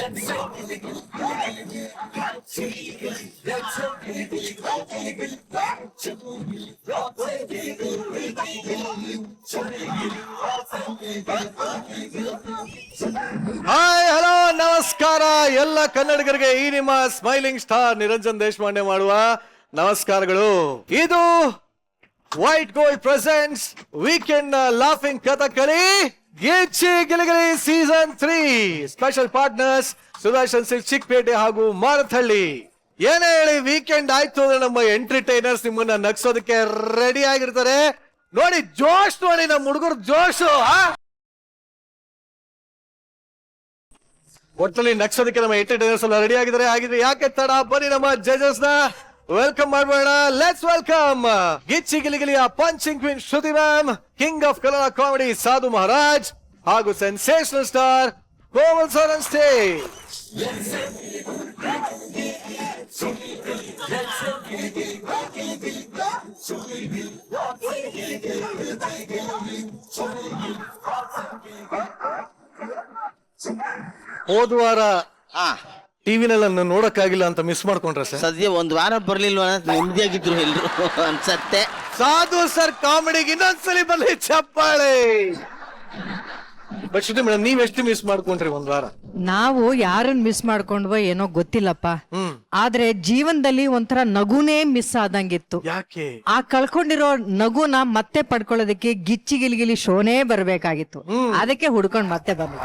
Hi hello ನಮಸ್ಕಾರ ಎಲ್ಲ ಕನ್ನಡಿಗರಿಗೆ ಈ ನಿಮ್ಮ ಸ್ಮೈಲಿಂಗ್ ಸ್ಟಾರ್ ನಿರಂಜನ್ ದೇಶಪಾಂಡೆ ಮಾಡುವ ನಮಸ್ಕಾರಗಳು. ಇದು white gold presents weekend laughing Kathakali Gichchi Giligili season 3. Special partners Sudarshan silk Chikkapete ಹಾಗೂ ಮಾರಥಳ್ಳಿ. ಏನೇ ಹೇಳಿ ವೀಕೆಂಡ್ ಆಯ್ತು ಅಂದ್ರೆ ನಮ್ಮ ಎಂಟರ್ಟೈನರ್ಸ್ ನಿಮ್ಮನ್ನ ನಗ್ಸೋದಕ್ಕೆ ರೆಡಿ ಆಗಿರ್ತಾರೆ. ನೋಡಿ ಜೋಶ್, ನೋಡಿ ನಮ್ಮ ಹುಡುಗರು ಜೋಶು. ಒಟ್ಟಲ್ಲಿ ನಗ್ಸೋದಕ್ಕೆ ನಮ್ಮ ಎಂಟರ್ಟೈನರ್ಸ್ ಎಲ್ಲ ರೆಡಿ ಆಗಿದ್ದಾರೆ. ಹಾಗಿದ್ರೆ ಯಾಕೆ ತಡ, ಬನ್ನಿ ನಮ್ಮ ಜಜಸ್ ನ ವೆಲ್ಕಮ್ ಮಾಡೋಣ. ಲೆಟ್ಸ್ ವೆಲ್ಕಮ್ ಗಿಚ್ಚಿ ಗಿಲಿಗಿಲಿಯ punching queen Shruti ma'am, king of Kannada comedy Sadhu Maharaj ಹಾಗೂ sensational star Komal sir on stage. ಹೋದ ವಾರ ಟಿವಿನೆಲ್ಲ ನೋಡಕ್ಕಾಗಿಲ್ಲ ಅಂತ ಮಿಸ್ ಮಾಡ್ಕೊಂಡ್ರೆ ಸರ್? ಸದ್ಯ ಒಂದ್ ವಾರ ಬರ್ಲಿಲ್ವ ನೆಮ್ಮದಿಯಾಗಿದ್ರು ಎಲ್ರು ಅನ್ಸತ್ತೆ. ಸಾಧು ಸರ್ ಕಾಮಿಡಿಗೆ ಇನ್ನೊಂದ್ಸಲಿ ಬರ್ಲಿ ಚಪ್ಪಾಳೆ. ಬಟ್ ಶ್ರುತಿ ಮೇಡಮ್, ನೀವ್ ಎಷ್ಟು ಮಿಸ್ ಮಾಡ್ಕೊಂಡ್ರಿ ಒಂದ್ ವಾರ? ನಾವು ಯಾರನ್ನ ಮಿಸ್ ಮಾಡ್ಕೊಂಡ್ವೋ ಏನೋ ಗೊತ್ತಿಲ್ಲಪ್ಪ, ಆದ್ರೆ ಜೀವನದಲ್ಲಿ ಒಂಥರ ನಗುನೇ ಮಿಸ್ ಆದಂಗಿತ್ತು. ಯಾಕೆ? ಆ ಕಳ್ಕೊಂಡಿರೋ ನಗುನ ಮತ್ತೆ ಪಡ್ಕೊಳ್ಳೋದಕ್ಕೆ ಗಿಚ್ಚಿ ಗಿಲಿಗಿಲಿ ಶೋನೇ ಬರ್ಬೇಕಾಗಿತ್ತು. ಅದಕ್ಕೆ ಹುಡ್ಕೊಂಡ್ ಮತ್ತೆ ಬಂದ್ವಿ.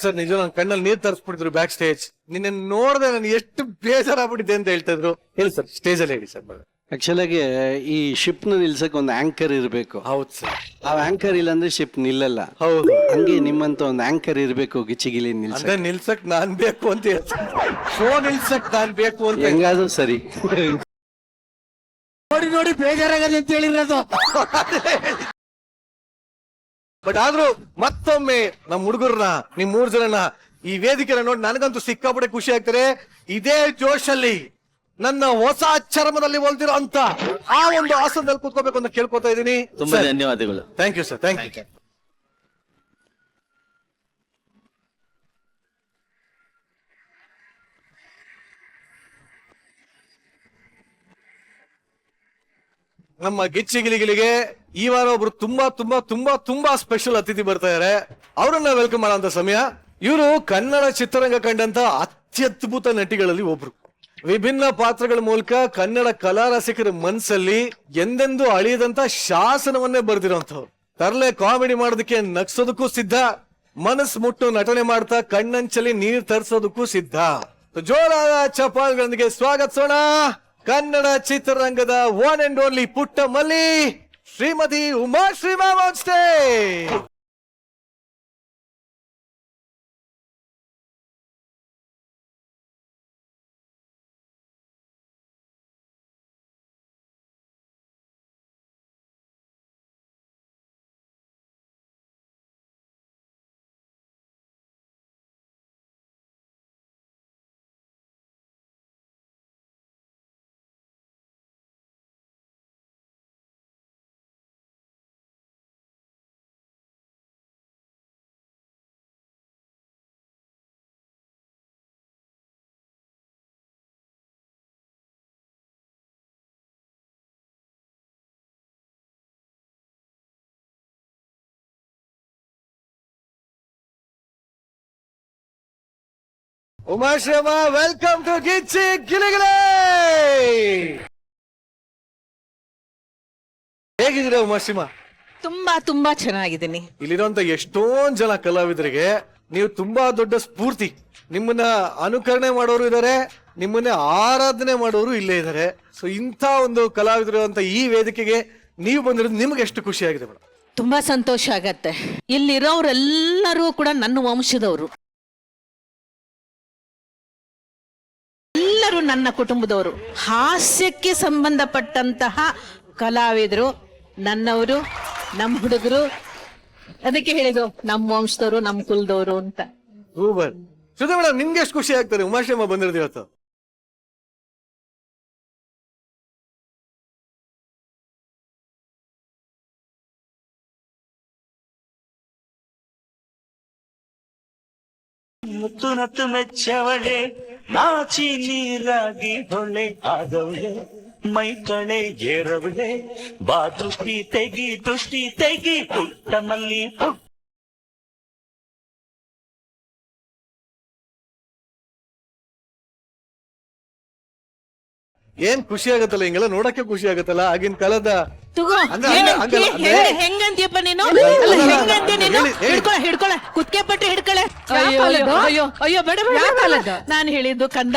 ಸರ್ ನಿಜ ನನ್ನ ಕಣ್ಣಲ್ಲಿ ನೀರ್ ತರಿಸ್ಬಿಟ್ಟಿದ್ರು ಬ್ಯಾಕ್ ಸ್ಟೇಜ್. ನಿನ್ನೆ ನೋಡ್ದೆ ನಾನು ಎಷ್ಟು ಬೇಜಾರಾಗ್ಬಿಟ್ಟಿದೆ ಅಂತ ಹೇಳ್ತಾ ಇದ್ರು. ಹೇಳಿ ಸರ್, ಸ್ಟೇಜ್ ಅಲ್ಲಿ ಹೇಳಿ ಸರ್. ಆಕ್ಚುಲ್ ಆಗಿ ಈ ಶಿಪ್ ನ ನಿಲ್ಸಕ್ ಒಂದು ಆಂಕರ್ ಇರ್ಬೇಕು. ಹೌದು ಸರ್. ಆ ಆಂಕರ್ ಇಲ್ಲ ಅಂದ್ರೆ ಶಿಪ್ ನಿಲ್ಲಲ್ಲ. ಹೌದು. ಹಂಗೆ ನಿಮ್ಮಂತ ಒಂದು ಆಂಕರ್ ಇರ್ಬೇಕು ಗಿಚ್ಚಿಗಿಲಿ ನಿಲ್ಸಕ್ ನಾನ್ ಬೇಕು ಅಂತ ಹೇಳ್ತಾರೆ. ಶೋ ನಿಲ್ಸಕ್ ನಾನ್ ಬೇಕು ಅಂತ ಹೆಂಗಾದ್ರೂ ಸರಿ. ನೋಡಿ ನೋಡಿ ಬೇಜಾರಾಗದೆ ಅಂತ ಹೇಳಿರೋದು. ಬಟ್ ಆದ್ರೂ ಮತ್ತೊಮ್ಮೆ ನಮ್ ಹುಡುಗರನ್ನ, ನಿಮ್ 3 ಜನನ ಈ ವೇದಿಕೆನ ನೋಡಿ ನನಗಂತೂ ಸಿಕ್ಕಾಪಟ್ಟೆ ಖುಷಿ ಆಗ್ತಾರೆ. ಇದೇ ಜೋಶಲ್ಲಿ ನನ್ನ ಹೊಸ ಚರ್ಮದಲ್ಲಿ ಹೊಲ್ದಿರೋ ಅಂತ ಆ ಒಂದು ಆಸನದಲ್ಲಿ ಕೂತ್ಕೋಬೇಕು ಅಂತ ಕೇಳ್ಕೊತಾ ಇದ್ದೀನಿ. ತುಂಬಾ ಧನ್ಯವಾದಗಳು. Thank you sir, thank you. ನಮ್ಮ ಗಿಚ್ಚಿ ಗಿಲಿಗಿಲಿಗೆ ಈ ವಾರ ಒಬ್ರು ತುಂಬಾ ತುಂಬಾ ತುಂಬಾ ತುಂಬಾ ಸ್ಪೆಷಲ್ ಅತಿಥಿ ಬರ್ತಾ ಇದಾರೆ. ಅವರನ್ನ ವೆಲ್ಕಮ್ ಮಾಡೋಂತ ಸಮಯ. ಇವರು ಕನ್ನಡ ಚಿತ್ರರಂಗ ಕಂಡಂತ ಅತ್ಯದ್ಭುತ ನಟಿಗಳಲ್ಲಿ ಒಬ್ರು. ವಿಭಿನ್ನ ಪಾತ್ರಗಳ ಮೂಲಕ ಕನ್ನಡ ಕಲಾ ರಸಿಕರ ಮನಸ್ಸಲ್ಲಿ ಎಂದೆಂದೂ ಅಳಿಯದಂತ ಶಾಸನವನ್ನೇ ಬರೆದಿರೋಂಥವ್ರು. ತರಲೆ ಕಾಮಿಡಿ ಮಾಡೋದಕ್ಕೆ ನಗ್ಸೋದಕ್ಕೂ ಸಿದ್ಧ, ಮನಸ್ಸು ಮುಟ್ಟು ನಟನೆ ಮಾಡ್ತಾ ಕಣ್ಣಂಚಲಿ ನೀರ್ ತರಿಸೋದಕ್ಕೂ ಸಿದ್ಧ. ಜೋರಾದ ಚಪ್ಪಾಳೆಗಳೊಂದಿಗೆ ಸ್ವಾಗತಿಸೋಣ ಕನ್ನಡ ಚಿತ್ರರಂಗದ one and only Putta Malli, Shrimati Umashree ma'am on stage. ಉಮಾಶ್ರೀಮ, ವೆಲ್ಕಮ್ ಟು ಗಿಚ್ಚಿ ಗಿಲಿಗಿಲಿ. ಹೇಗಿದ್ದೀರಾ ಉಮಾಶ್ರೀಮ? ತುಂಬಾ ತುಂಬಾ ಚೆನ್ನಾಗಿದ್ದೀನಿ. ಇಲ್ಲಿರುವಂತ ಎಷ್ಟೊಂದ್ ಜನ ಕಲಾವಿದರಿಗೆ ನೀವು ತುಂಬಾ ದೊಡ್ಡ ಸ್ಫೂರ್ತಿ. ನಿಮ್ಮನ್ನ ಅನುಕರಣೆ ಮಾಡೋರು ಇದಾರೆ, ನಿಮ್ಮನ್ನೇ ಆರಾಧನೆ ಮಾಡೋರು ಇಲ್ಲೇ ಇದಾರೆ. ಸೊ ಇಂಥ ಒಂದು ಕಲಾವಿದರು ಅಂತ ಈ ವೇದಿಕೆಗೆ ನೀವು ಬಂದಿರೋದು ನಿಮ್ಗೆ ಎಷ್ಟು ಖುಷಿ ಆಗಿದೆ ಮೇಡಮ್? ತುಂಬಾ ಸಂತೋಷ ಆಗತ್ತೆ. ಇಲ್ಲಿರೋರೆಲ್ಲರೂ ಕೂಡ ನನ್ನ ವಂಶದವರು, ಎಲ್ಲರೂ ನನ್ನ ಕುಟುಂಬದವರು. ಹಾಸ್ಯಕ್ಕೆ ಸಂಬಂಧಪಟ್ಟಂತಹ ಕಲಾವಿದರು ನನ್ನವರು, ನಮ್ಮ ಹುಡುಗರು. ಅದಕ್ಕೆ ಹೇಳಿದ್ರು ನಮ್ಮ ವಂಶದವರು, ನಮ್ಮ ಕುಲದವರು ಅಂತ. ಸೂಪರ್. ಶ್ರುತಿ ಮೇಡಮ್, ನಿಮ್ಗೆ ಎಷ್ಟು ಖುಷಿ ಆಗ್ತದೆ ಉಮಾಶ್ರೀಮ ಬಂದಿರೋದು ಇವತ್ತು? ಮುತ್ತು ನತ್ತು ಮೆಚ್ಚವಳೆ ನಾಚಿ ನೀರಾಗಿ ಹೊಳೆ ಆದವಳೆ ಮೈ ಕಳೆ ಏರವಳೆ ಬಾ ದೃಷ್ಟಿ ತೆಗಿ ಪುಟ್ಟ ಮಲ್ಲಿ ಪುಟ್ಟ ಏನ್ ಖುಷಿ ಆಗತ್ತಲ್ಲ ಹಿಂಗೆಲ್ಲ ನೋಡಕ್ಕೆ ಖುಷಿ ಆಗತ್ತಲ್ಲ ಆಗಿನ ಕಾಲದ ತಗೋ ಅಂದ್ರೆ ಹಂಗಲ್ಲ, ಅಂದ್ರೆ- ಹೆಂಗಂತೀಯಪ್ಪ ನೀನು ಅಲ್ಲ, ಅಲ್ಲ, ಅಲ್ಲ, ಹೆಂಗಂತೀಯ ನೀನು ಹೇಳಿ, ಹೇಳಿ. ಹಿಡ್ಕೊಳ ಕುತ್ಕೆ ಪಟ್ಟಿ ಹಿಡ್ಕೊಳೆ ಅಯ್ಯೋ ಕಾಲದ್ದು? ಅಯ್ಯೋ ಅಯ್ಯೋ ಬೇಡ ಬೇಡ ಯಾವ ಕಾಲದ್ದು? ನಾನು ಹೇಳಿದ್ದು ಕಂದ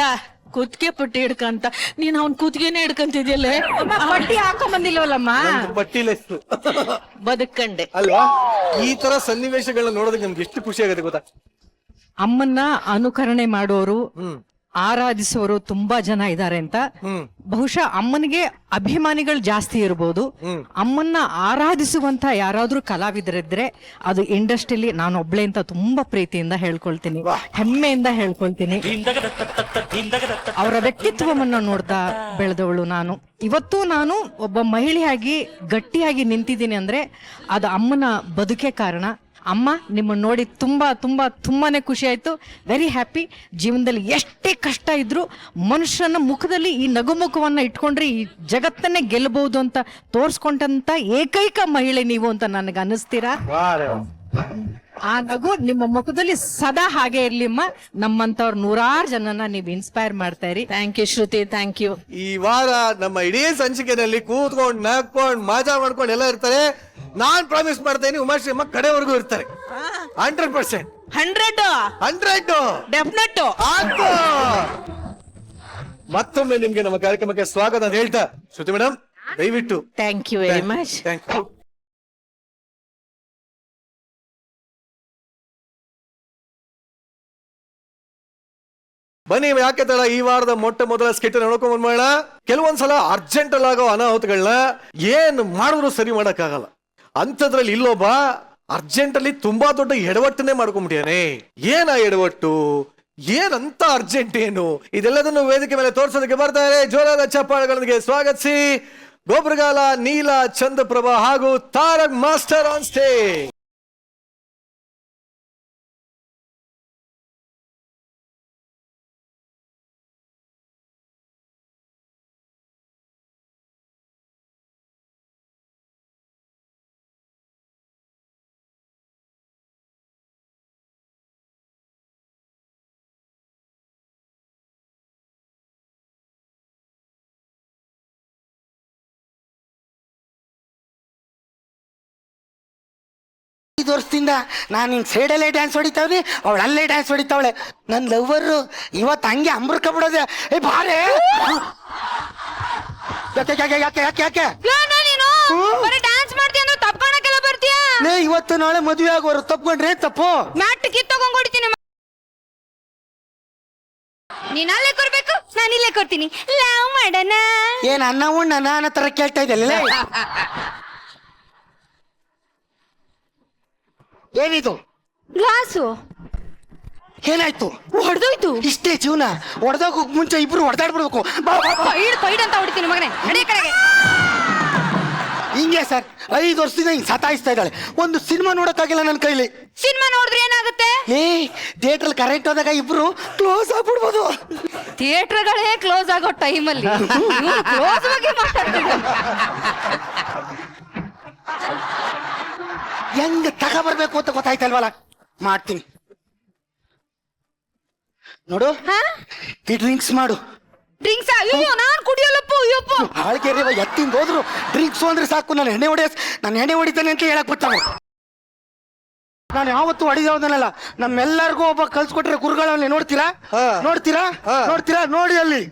ಕುತ್ಕೆ ಪಟ್ಟಿ ಹಿಡ್ಕಂತ ನೀನ್ ಅವ್ನ್ ಕುತ್ಗೆನೆ ಹಿಡ್ಕಂತಿದ್ಯಲ್ಲ ಪಟ್ಟಿ ಹಾಕೊಂಡ್ ಬಂದಿಲ್ವಲ್ಲಮ್ಮ ಪಟ್ಟಿಲೆಸ್ ಬದುಕಂಡೆ ಅಲ್ವಾ ಈ ತರ ಸನ್ನಿವೇಶಗಳನ್ನ ನೋಡೋದಕ್ಕೆ ನಮ್ಗೆ ಎಷ್ಟು ಖುಷಿ ಆಗುತ್ತೆ ಗೊತ್ತಾ. ಅಮ್ಮನ್ನ ಅನುಕರಣೆ ಮಾಡೋರು ಹ್ಮ್ ಆರಾಧಿಸೋರು ತುಂಬಾ ಜನ ಇದ್ದಾರೆ ಅಂತ ಹ್ಮ್ ಬಹುಶಃ ಅಮ್ಮನಿಗೆ ಅಭಿಮಾನಿಗಳು ಜಾಸ್ತಿ ಇರ್ಬೋದು. ಅಮ್ಮನ್ನ ಆರಾಧಿಸುವಂತ ಯಾರಾದ್ರೂ ಕಲಾವಿದರಿದ್ರೆ ಅದು ಇಂಡಸ್ಟ್ರಿಲಿ ನಾನು ಒಬ್ಳೆ ಅಂತ ತುಂಬಾ ಪ್ರೀತಿಯಿಂದ ಹೇಳ್ಕೊಳ್ತೀನಿ, ಹೆಮ್ಮೆಯಿಂದ ಹೇಳ್ಕೊಳ್ತೀನಿ. ಅವರ ವ್ಯಕ್ತಿತ್ವವನ್ನ ನೋಡ್ತಾ ಬೆಳೆದವಳು ನಾನು. ಇವತ್ತು ನಾನು ಒಬ್ಬ ಮಹಿಳೆಯಾಗಿ ಗಟ್ಟಿಯಾಗಿ ನಿಂತಿದ್ದೀನಿ ಅಂದ್ರೆ ಅದು ಅಮ್ಮನ ಬದುಕೆ ಕಾರಣ. ಅಮ್ಮ ನಿಮ್ಮನ್ನ ನೋಡಿ ತುಂಬಾ ತುಂಬಾ ತುಂಬಾನೇ ಖುಷಿ ಆಯ್ತು. Very happy. ಜೀವನದಲ್ಲಿ ಎಷ್ಟೇ ಕಷ್ಟ ಇದ್ರು ಮನುಷ್ಯನ ಮುಖದಲ್ಲಿ ಈ ನಗುಮುಖವನ್ನ ಇಟ್ಕೊಂಡ್ರೆ ಈ ಜಗತ್ತನ್ನೇ ಗೆಲ್ಲಬಹುದು ಅಂತ ತೋರ್ಸ್ಕೊಂಡಂತ ಏಕೈಕ ಮಹಿಳೆ ನೀವು ಅಂತ ನನಗೆ ಅನ್ನಿಸ್ತೀರಾ. ಆ ನಗು ನಿಮ್ಮ ಮುಖದಲ್ಲಿ ಸದಾ ಹಾಗೆ ಇರ್ಲಿಮ್ಮ. ನಮ್ಮಂತವ್ರ ನೂರಾರು ಜನನ ನೀವು ಇನ್ಸ್ಪೈರ್ ಮಾಡ್ತಾ ಇರಿ. Thank you Shruti, thank you. ಈ ವಾರ ನಮ್ಮ ಇಡೀ ಸಂಚಿಕೆಯಲ್ಲಿ ಕೂತ್ಕೊಂಡು ನಕ್ಕೊಂಡು ಮಜಾ ಮಾಡ್ಕೊಂಡು ಎಲ್ಲ ಇರ್ತಾರೆ. ನಾನ್ ಪ್ರಾಮಿಸ್ ಮಾಡ್ತೇನೆ ಉಮಾಶ್ರೀ ಅಮ್ಮ ಕಡೆವರೆಗೂ ಇರ್ತಾರೆ. 100% 100 ಡೆಫಿನೆಟ್. ಆಯ್ತು. ಮತ್ತೊಮ್ಮೆ ನಿಮ್ಗೆ ನಮ್ಮ ಕಾರ್ಯಕ್ರಮಕ್ಕೆ ಸ್ವಾಗತ ಅಂತ ಹೇಳ್ತಾ ಶ್ರುತಿ ಮೇಡಮ್ ದಯವಿಟ್ಟು thank you very much. Thank you. ಬನ್ನಿ ಯಾಕೆ ತಡ ಈ ವಾರದ ಮೊಟ್ಟ ಮೊದಲ ಸ್ಕಿಟ್ ನೋಡ್ಕೊಂಡ್ ಬಂದ್ಮಾಡ. ಕೆಲವೊಂದ್ಸಲ ಅರ್ಜೆಂಟ್ ಅಲ್ಲಿ ಆಗೋ ಅನಾಹುತಗಳನ್ನ ಏನ್ ಮಾಡಿದ್ರು ಸರಿ ಮಾಡಕ್ಕಾಗಲ್ಲ. ಅಂಥದ್ರಲ್ಲಿ ಇಲ್ಲೊಬ್ಬ ಅರ್ಜೆಂಟ್ ಅಲ್ಲಿ ತುಂಬಾ ದೊಡ್ಡ ಎಡವಟ್ಟನ್ನೇ ಮಾಡ್ಕೊಂಡ್ಬಿಟ್ಟಿಯಾನೆ. ಏನ ಎಡವಟ್ಟು, ಏನಂತ ಅರ್ಜೆಂಟ್ ಏನು, ಇದೆಲ್ಲದನ್ನು ವೇದಿಕೆ ಮೇಲೆ ತೋರಿಸೋದಕ್ಕೆ ಬರ್ತಾರೆ. ಜೋರಾದ ಚಪ್ಪಾಳೆಗಳೊಂದಿಗೆ ಸ್ವಾಗತಿಸಿ ಗೊಬ್ಬರಗಾಲ, ನೀಲ, ಚಂದ್ರಪ್ರಭಾ ಹಾಗೂ ತಾರಕ್ ಮಾಸ್ಟರ್ ಆನ್ ಸ್ಟೇಜ್. ಐದು ವರ್ಷದಿಂದ ನಾನು ನಿನ್ ಸೈಡಲ್ಲೇ ಡ್ಯಾನ್ಸ್ ಹೊಡಿತಾವ್ರಿ, ಅವಳು ಅಲ್ಲೇ ಡ್ಯಾನ್ಸ್ ಹೊಡಿತಾವಳೆ. ನನ್ನ ಲವ್ವರು ಇವತ್ತು ಹಂಗೆ ಅಂಬರ್ಕ ಬಿಡೋದೆ. ಏ ಬಾರೆ ಯಾಕೆ ಯಾಕೆ ಯಾಕೆ ಯಾಕೆ ಯಾಕೆ ಡ್ಯಾನ್ಸ್ ಮಾಡ್ತೀಯ ಅಂದ್ರೆ ತಪ್ಕೊಳಕ್ಕೆಲ್ಲ ಬರ್ತೀಯ. ಲೇ ಇವತ್ತು ನಾಳೆ ಮದುವೆ ಆಗೋರು ತಪ್ಕೊಂಡ್ರೆ ತಪ್ಪು. ಮ್ಯಾಟ್ ಕಿತ್ತಕೊಂಡ್ ಹೊಡಿತೀನಿ. ನೀನ್ ಅಲ್ಲೇ ಕೊಡ್ಬೇಕು, ನಾನು ಇಲ್ಲೇ ಕೊಡ್ತೀನಿ. ಲವ್ ಮಾಡೋಣ. ಏನ್ ಅನ್ನ ಉಣ್ಣ ನನ್ನ ಹತ್ರ ಕೇಳ್ತಾ ಇದ್ದಲ್ಲ. ಏನಿದು ಗ್ಲಾಸು ಏನಾಯ್ತು? ಹೊಡೆದೋಯ್ತು. ಇಷ್ಟೇ ಜೀವನ. ಹೊಡೆದೋಗ ಮುಂಚೆ ಇಬ್ರು ಹೊಡೆದಾಡ್ಬಿಡ್ಬೇಕು. ಕೊಯ್ಡ್ ಅಂತ ಹೊಡಿತೀನಿ ಮಗನೇ, ನಡೆ ಕಡೆಗೆ. ಹಿಂಗೆ ಸರ್ 5 ವರ್ಷದಿಂದ ಹಿಂಗ್ ಸತಾಯಿಸ್ತಾ ಇದ್ದಾಳೆ. ಒಂದು ಸಿನಿಮಾ ನೋಡಕ್ಕಾಗಿಲ್ಲ ನನ್ನ ಕೈಲಿ. ಸಿನಿಮಾ ನೋಡಿದ್ರೆ ಏನಾಗುತ್ತೆ? ಏ ಥಿಯೇಟರ್ ಕರೆಂಟ್ ಹೋದಾಗ ಇಬ್ರು ಕ್ಲೋಸ್ ಆಗ್ಬಿಡ್ಬೋದು. ಥಿಯೇಟರ್ಗಳೇ ಕ್ಲೋಸ್ ಆಗೋ ಟೈಮಲ್ಲಿ ಕ್ಲೋಸ್ ಬಗ್ಗೆ ಮಾತಾಡ್ತಿದ್ದೆ. ಹೆಂಗ್ ತಗೊಬರ್ಬೇಕು ಅಂತ ಗೊತ್ತಾಯ್ತಲ್ವಲ್ಲ, ಮಾಡ್ತೀನಿ ನೋಡು. ಈ ಡ್ರಿಂಕ್ಸ್ ಮಾಡು. ಡ್ರಿಂಕ್ಸ್? ಅಯ್ಯೋ ನಾನ್ ಕುಡಿಯಲ್ಲಪ್ಪ. ಅಯ್ಯಪ್ಪ ಹಾಳ್ಗೆರೆ ಎತ್ತಿಂದ ಹೋದ್ರು ಡ್ರಿಂಕ್ಸ್ ಅಂದ್ರೆ ಸಾಕು. ನಾನು ಎಣ್ಣೆ ಹೊಡಿತಾನೆ ಅಂತ ಹೇಳಕ್ ಬಿಡ್ತಾನೆ. ನಾನು ಯಾವತ್ತೂ ಹೊಡಿದವನಲ್ಲ. ನಮ್ಮೆಲ್ಲರಿಗೂ ಒಬ್ಬ ಕಲ್ಸ್ಕೊಟ್ರೆ ಗುರುಗಳಲ್ಲಿ ನೋಡ್ತೀರಾ ನೋಡ್ತೀರಾ ನೋಡ್ತೀರಾ ನೋಡಿ ಅಲ್ಲಿ.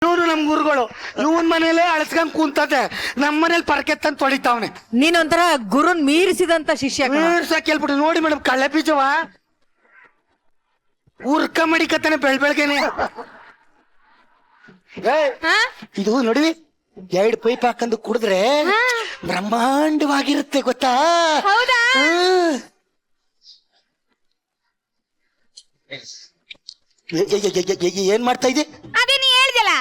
ಇವ್ರು ನಮ್ ಗುರುಗಳು. ಇವನ್ ಮನೇಲೆ ಅಳಸ್ಕೊಂಡ್ ಕೂಂತತೆ, ನಮ್ ಮನೇಲಿ ಪರಕೆತ್ತಂತ ತೊಳಿತಾವನೆ. ನೀನೊಂಥರ ಗುರುನ್ ಮೀರಿಸಿದಂತ ಶಿಷ್ಯ ಕಣೋ. ಕೇಳ್ಬಿಟ್ಟು ನೋಡಿ ಮೇಡಮ್, ಕಳ್ಳೆ ಬೀಜವ ಉರ್ಕ ಮಡಿಕತ್ತಾನೆ ಬೆಳ್ಬೆಳ್ಗೆನೆ. ಇದು ನೋಡಿ, 2 ಪೈಪ್ ಹಾಕಂದು ಕುಡಿದ್ರೆ ಬ್ರಹ್ಮಾಂಡವಾಗಿರುತ್ತೆ ಗೊತ್ತಾ? ಹೌದಾ? ಏನ್ ಮಾಡ್ತಾ ಇದೆ? ಅದೇ ನೀ ಹೇಳ್ದಲ್ಲ,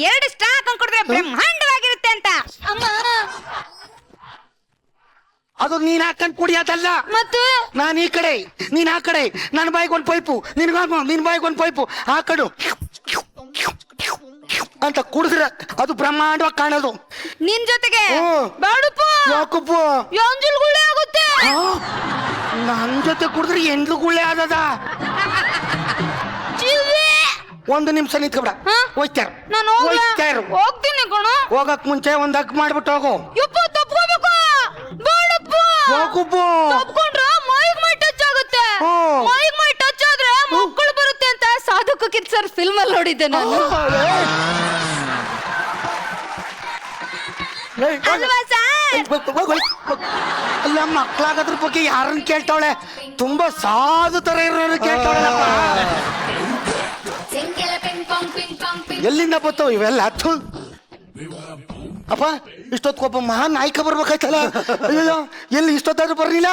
2 ಸ್ಟಾಕ್ ಅನ್ಕೊಡ್ತೀನಿ ಬ್ರಹ್ಮಾಂಡವಾಗಿರುತ್ತೆ ಅಂತ. ಅಮ್ಮ ಅದು ನೀನ್ ಹಾಕೊಂಡ್ ಕುಡಿಯೋದಲ್ಲ. ಮತ್ತು ನಾನು ಈ ಕಡೆ, ನೀನ್ ಆ ಕಡೆ. ನನ್ನ ಬಾಯಿಗೆ ಒಂದು ಪೈಪು, ನಿನ್ ಬಾಯಿಗೆ ಒಂದು ಪೈಪು ಹಾಕಡು ಅಂತ ಕುಡಿದ್ರೆ ಅದು ಬ್ರಹ್ಮಾಂಡವಾಗಿ ಕಾಣೋದು. ನಿನ್ ಜೊತೆಗೆ ಹ್ಮ್. ಬೇಡಪ್ಪ, ಯಾಕಪ್ಪ? ಎಂಜಲ್ ಗುಳ್ಳೆ ಆಗುತ್ತೆ. ನನ್ ಜೊತೆ ಕುಡಿದ್ರೆ ಎಂಡ್ಲು ಗುಳ್ಳೆ ಆದದ. ಚಿವ್ವೆ. ಒಂದು ನಿಮಿಷ ನಿಂತ್ಕೊಬೇಡ. ಹಾ? ಹೋಯ್ತಾರ ನಾನು ಹೋಗ್ತೀನಿ ಕಣೋ. ಹೋಗಕ್ ಮುಂಚೆ ಒಂದ್ ಹಕ್ ಮಾಡ್ಬಿಟ್ಟು ಹೋಗು. ಯಪ್ಪ ತಪ್ಕೋಬೇಕು. ಬೇಡಪ್ಪ. ಯಾಕಪ್ಪ? ತಪ್ಕೊಂಡ್ರೆ ಮೈಗ್ ಮೈ ಟಚ್ ಆಗುತ್ತೆ. ಹ್ಮ್. ಮೈಗ್ ಮೈ ಟಚ್ ಆದ್ರೆ ಮಕ್ಕಳು ಬರುತ್ತೆ ಅಂತ ಸಾಧು ಕುಕಿತ್ ಸರ್ ಫಿಲ್ಮ್ ಅಲ್ಲಿ ನೋಡಿದ್ದೆ ನಾನು. ಅಲ್ವಾ ಸರ್? ಅಲ್ಲ, ಮಕ್ಳಾಗದ್ರ ಬಗ್ಗೆ ಯಾರನ್ನ ಕೇಳ್ತಾವಳೆ? ತುಂಬಾ ಸಾಧು ತರ ಇರೋರು ಕೇಳ್ತಾವಳೆ. ಎಲ್ಲಿಂದ ಬರ್ತವ ಇವೆಲ್ಲ? ಅಪ್ಪ, ಇಷ್ಟೊತ್ಕೊಬ್ಬ ಮಹಾನ್ ನಾಯಕ ಬರ್ಬೇಕಾಯ್ತಲ್ಲ. ಅಯ್ಯೋ, ಎಲ್ಲಿ ಇಷ್ಟೊತ್ತಾದ್ರೂ ಬರ್ಲಿಲ್ಲ?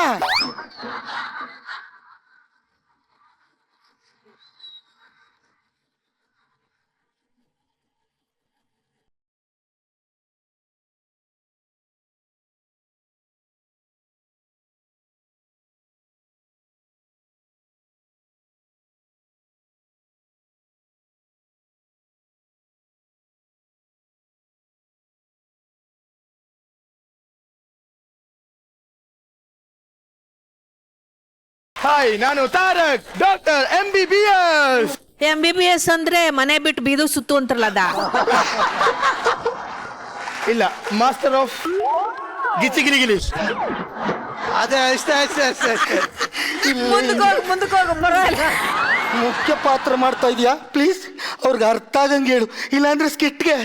ಹಾಯ್, ನಾನು ತಾರಕ್, ಡಾಕ್ಟರ್ MBBS. MBBS ಅಂದ್ರೆ ಮನೆ ಬಿಟ್ಟು ಬೀದು ಸುತ್ತು ಅಂತಾರಲ್ಲ ಅದ. ಇಲ್ಲ, ಮಾಸ್ಟರ್ ಆಫ್ ಗಿಲಿ. ಅದೇ ಅಷ್ಟೇ ಅಷ್ಟೇ ಅಷ್ಟೇ ಅಷ್ಟೇ. ಮುಂದಕ್ಕೆ ಹೋಗು ಪರವಾಗಿಲ್ಲ. ಮುಖ್ಯ ಪಾತ್ರ ಮಾಡ್ತಾ ಇದೀಯಾ? ಪ್ಲೀಸ್ ಅವ್ರಿಗೆ ಅರ್ಥ ಆಗಂಗೆ ಹೇಳು, ಇಲ್ಲಾಂದ್ರೆ ಸ್ಕಿಟ್ಗೆ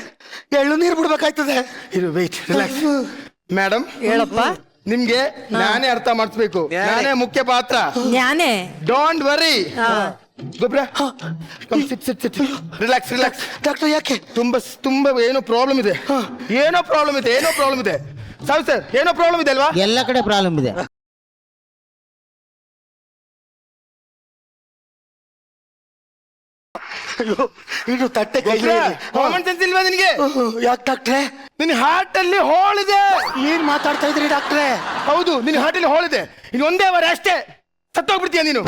ಎಳ್ಳು ನೀರು ಬಿಡ್ಬೇಕಾಯ್ತದೆ. ಇದು ವೇಟ್, ರಿಲ್ಯಾಕ್ಸ್. ಮೇಡಮ್ ಹೇಳಪ್ಪ. ನಿಮ್ಗೆ ನಾನೇ ಅರ್ಥ ಮಾಡಿಸ್ಬೇಕು. ನಾನೇ ಮುಖ್ಯ ಪಾತ್ರ. ಜ್ಞಾನೇ. Don't worry. ಗೊಬ್ರ ರಿಲ್ಯಾಕ್ಸ್. ಡಾಕ್ಟರ್, ಯಾಕೆ? ತುಂಬಾ ಏನೋ ಪ್ರಾಬ್ಲಮ್ ಇದೆ. ಏನೋ ಪ್ರಾಬ್ಲಮ್ ಇದೆ ಸಾವು ಸರ್. ಏನೋ ಪ್ರಾಬ್ಲಮ್ ಇದೆ ಅಲ್ವಾ? ಎಲ್ಲ ಕಡೆ ಪ್ರಾಬ್ಲಮ್ ಇದೆ. ಅಯ್ಯೋ, ಇದು ತಟ್ಟೆ ಕೈಲಿ. ಕಾಮನ್ ಸೆನ್ಸ್ ಇಲ್ವಾ ನಿನಗೆ? ಯಾಕೆ ಡಾಕ್ಟ್ರೆ? ನಿನ್ನ ಹಾರ್ಟ್ ಅಲ್ಲಿ ಹೋಲ್ ಇದೆ. ಏನ್ ಮಾತಾಡ್ತಾ ಇದ್ರಿ ಡಾಕ್ಟ್ರೆ? ಹೌದು, ನಿನ್ನ ಹಾರ್ಟ್ ಅಲ್ಲಿ ಹೋಲ್ ಇದೆ. ಇನ್ನು ಒಂದೇ ವಾರ ಅಷ್ಟೇ ಸತ್ತೋಗ್ಬಿಡ್ತೀಯ ನೀನು.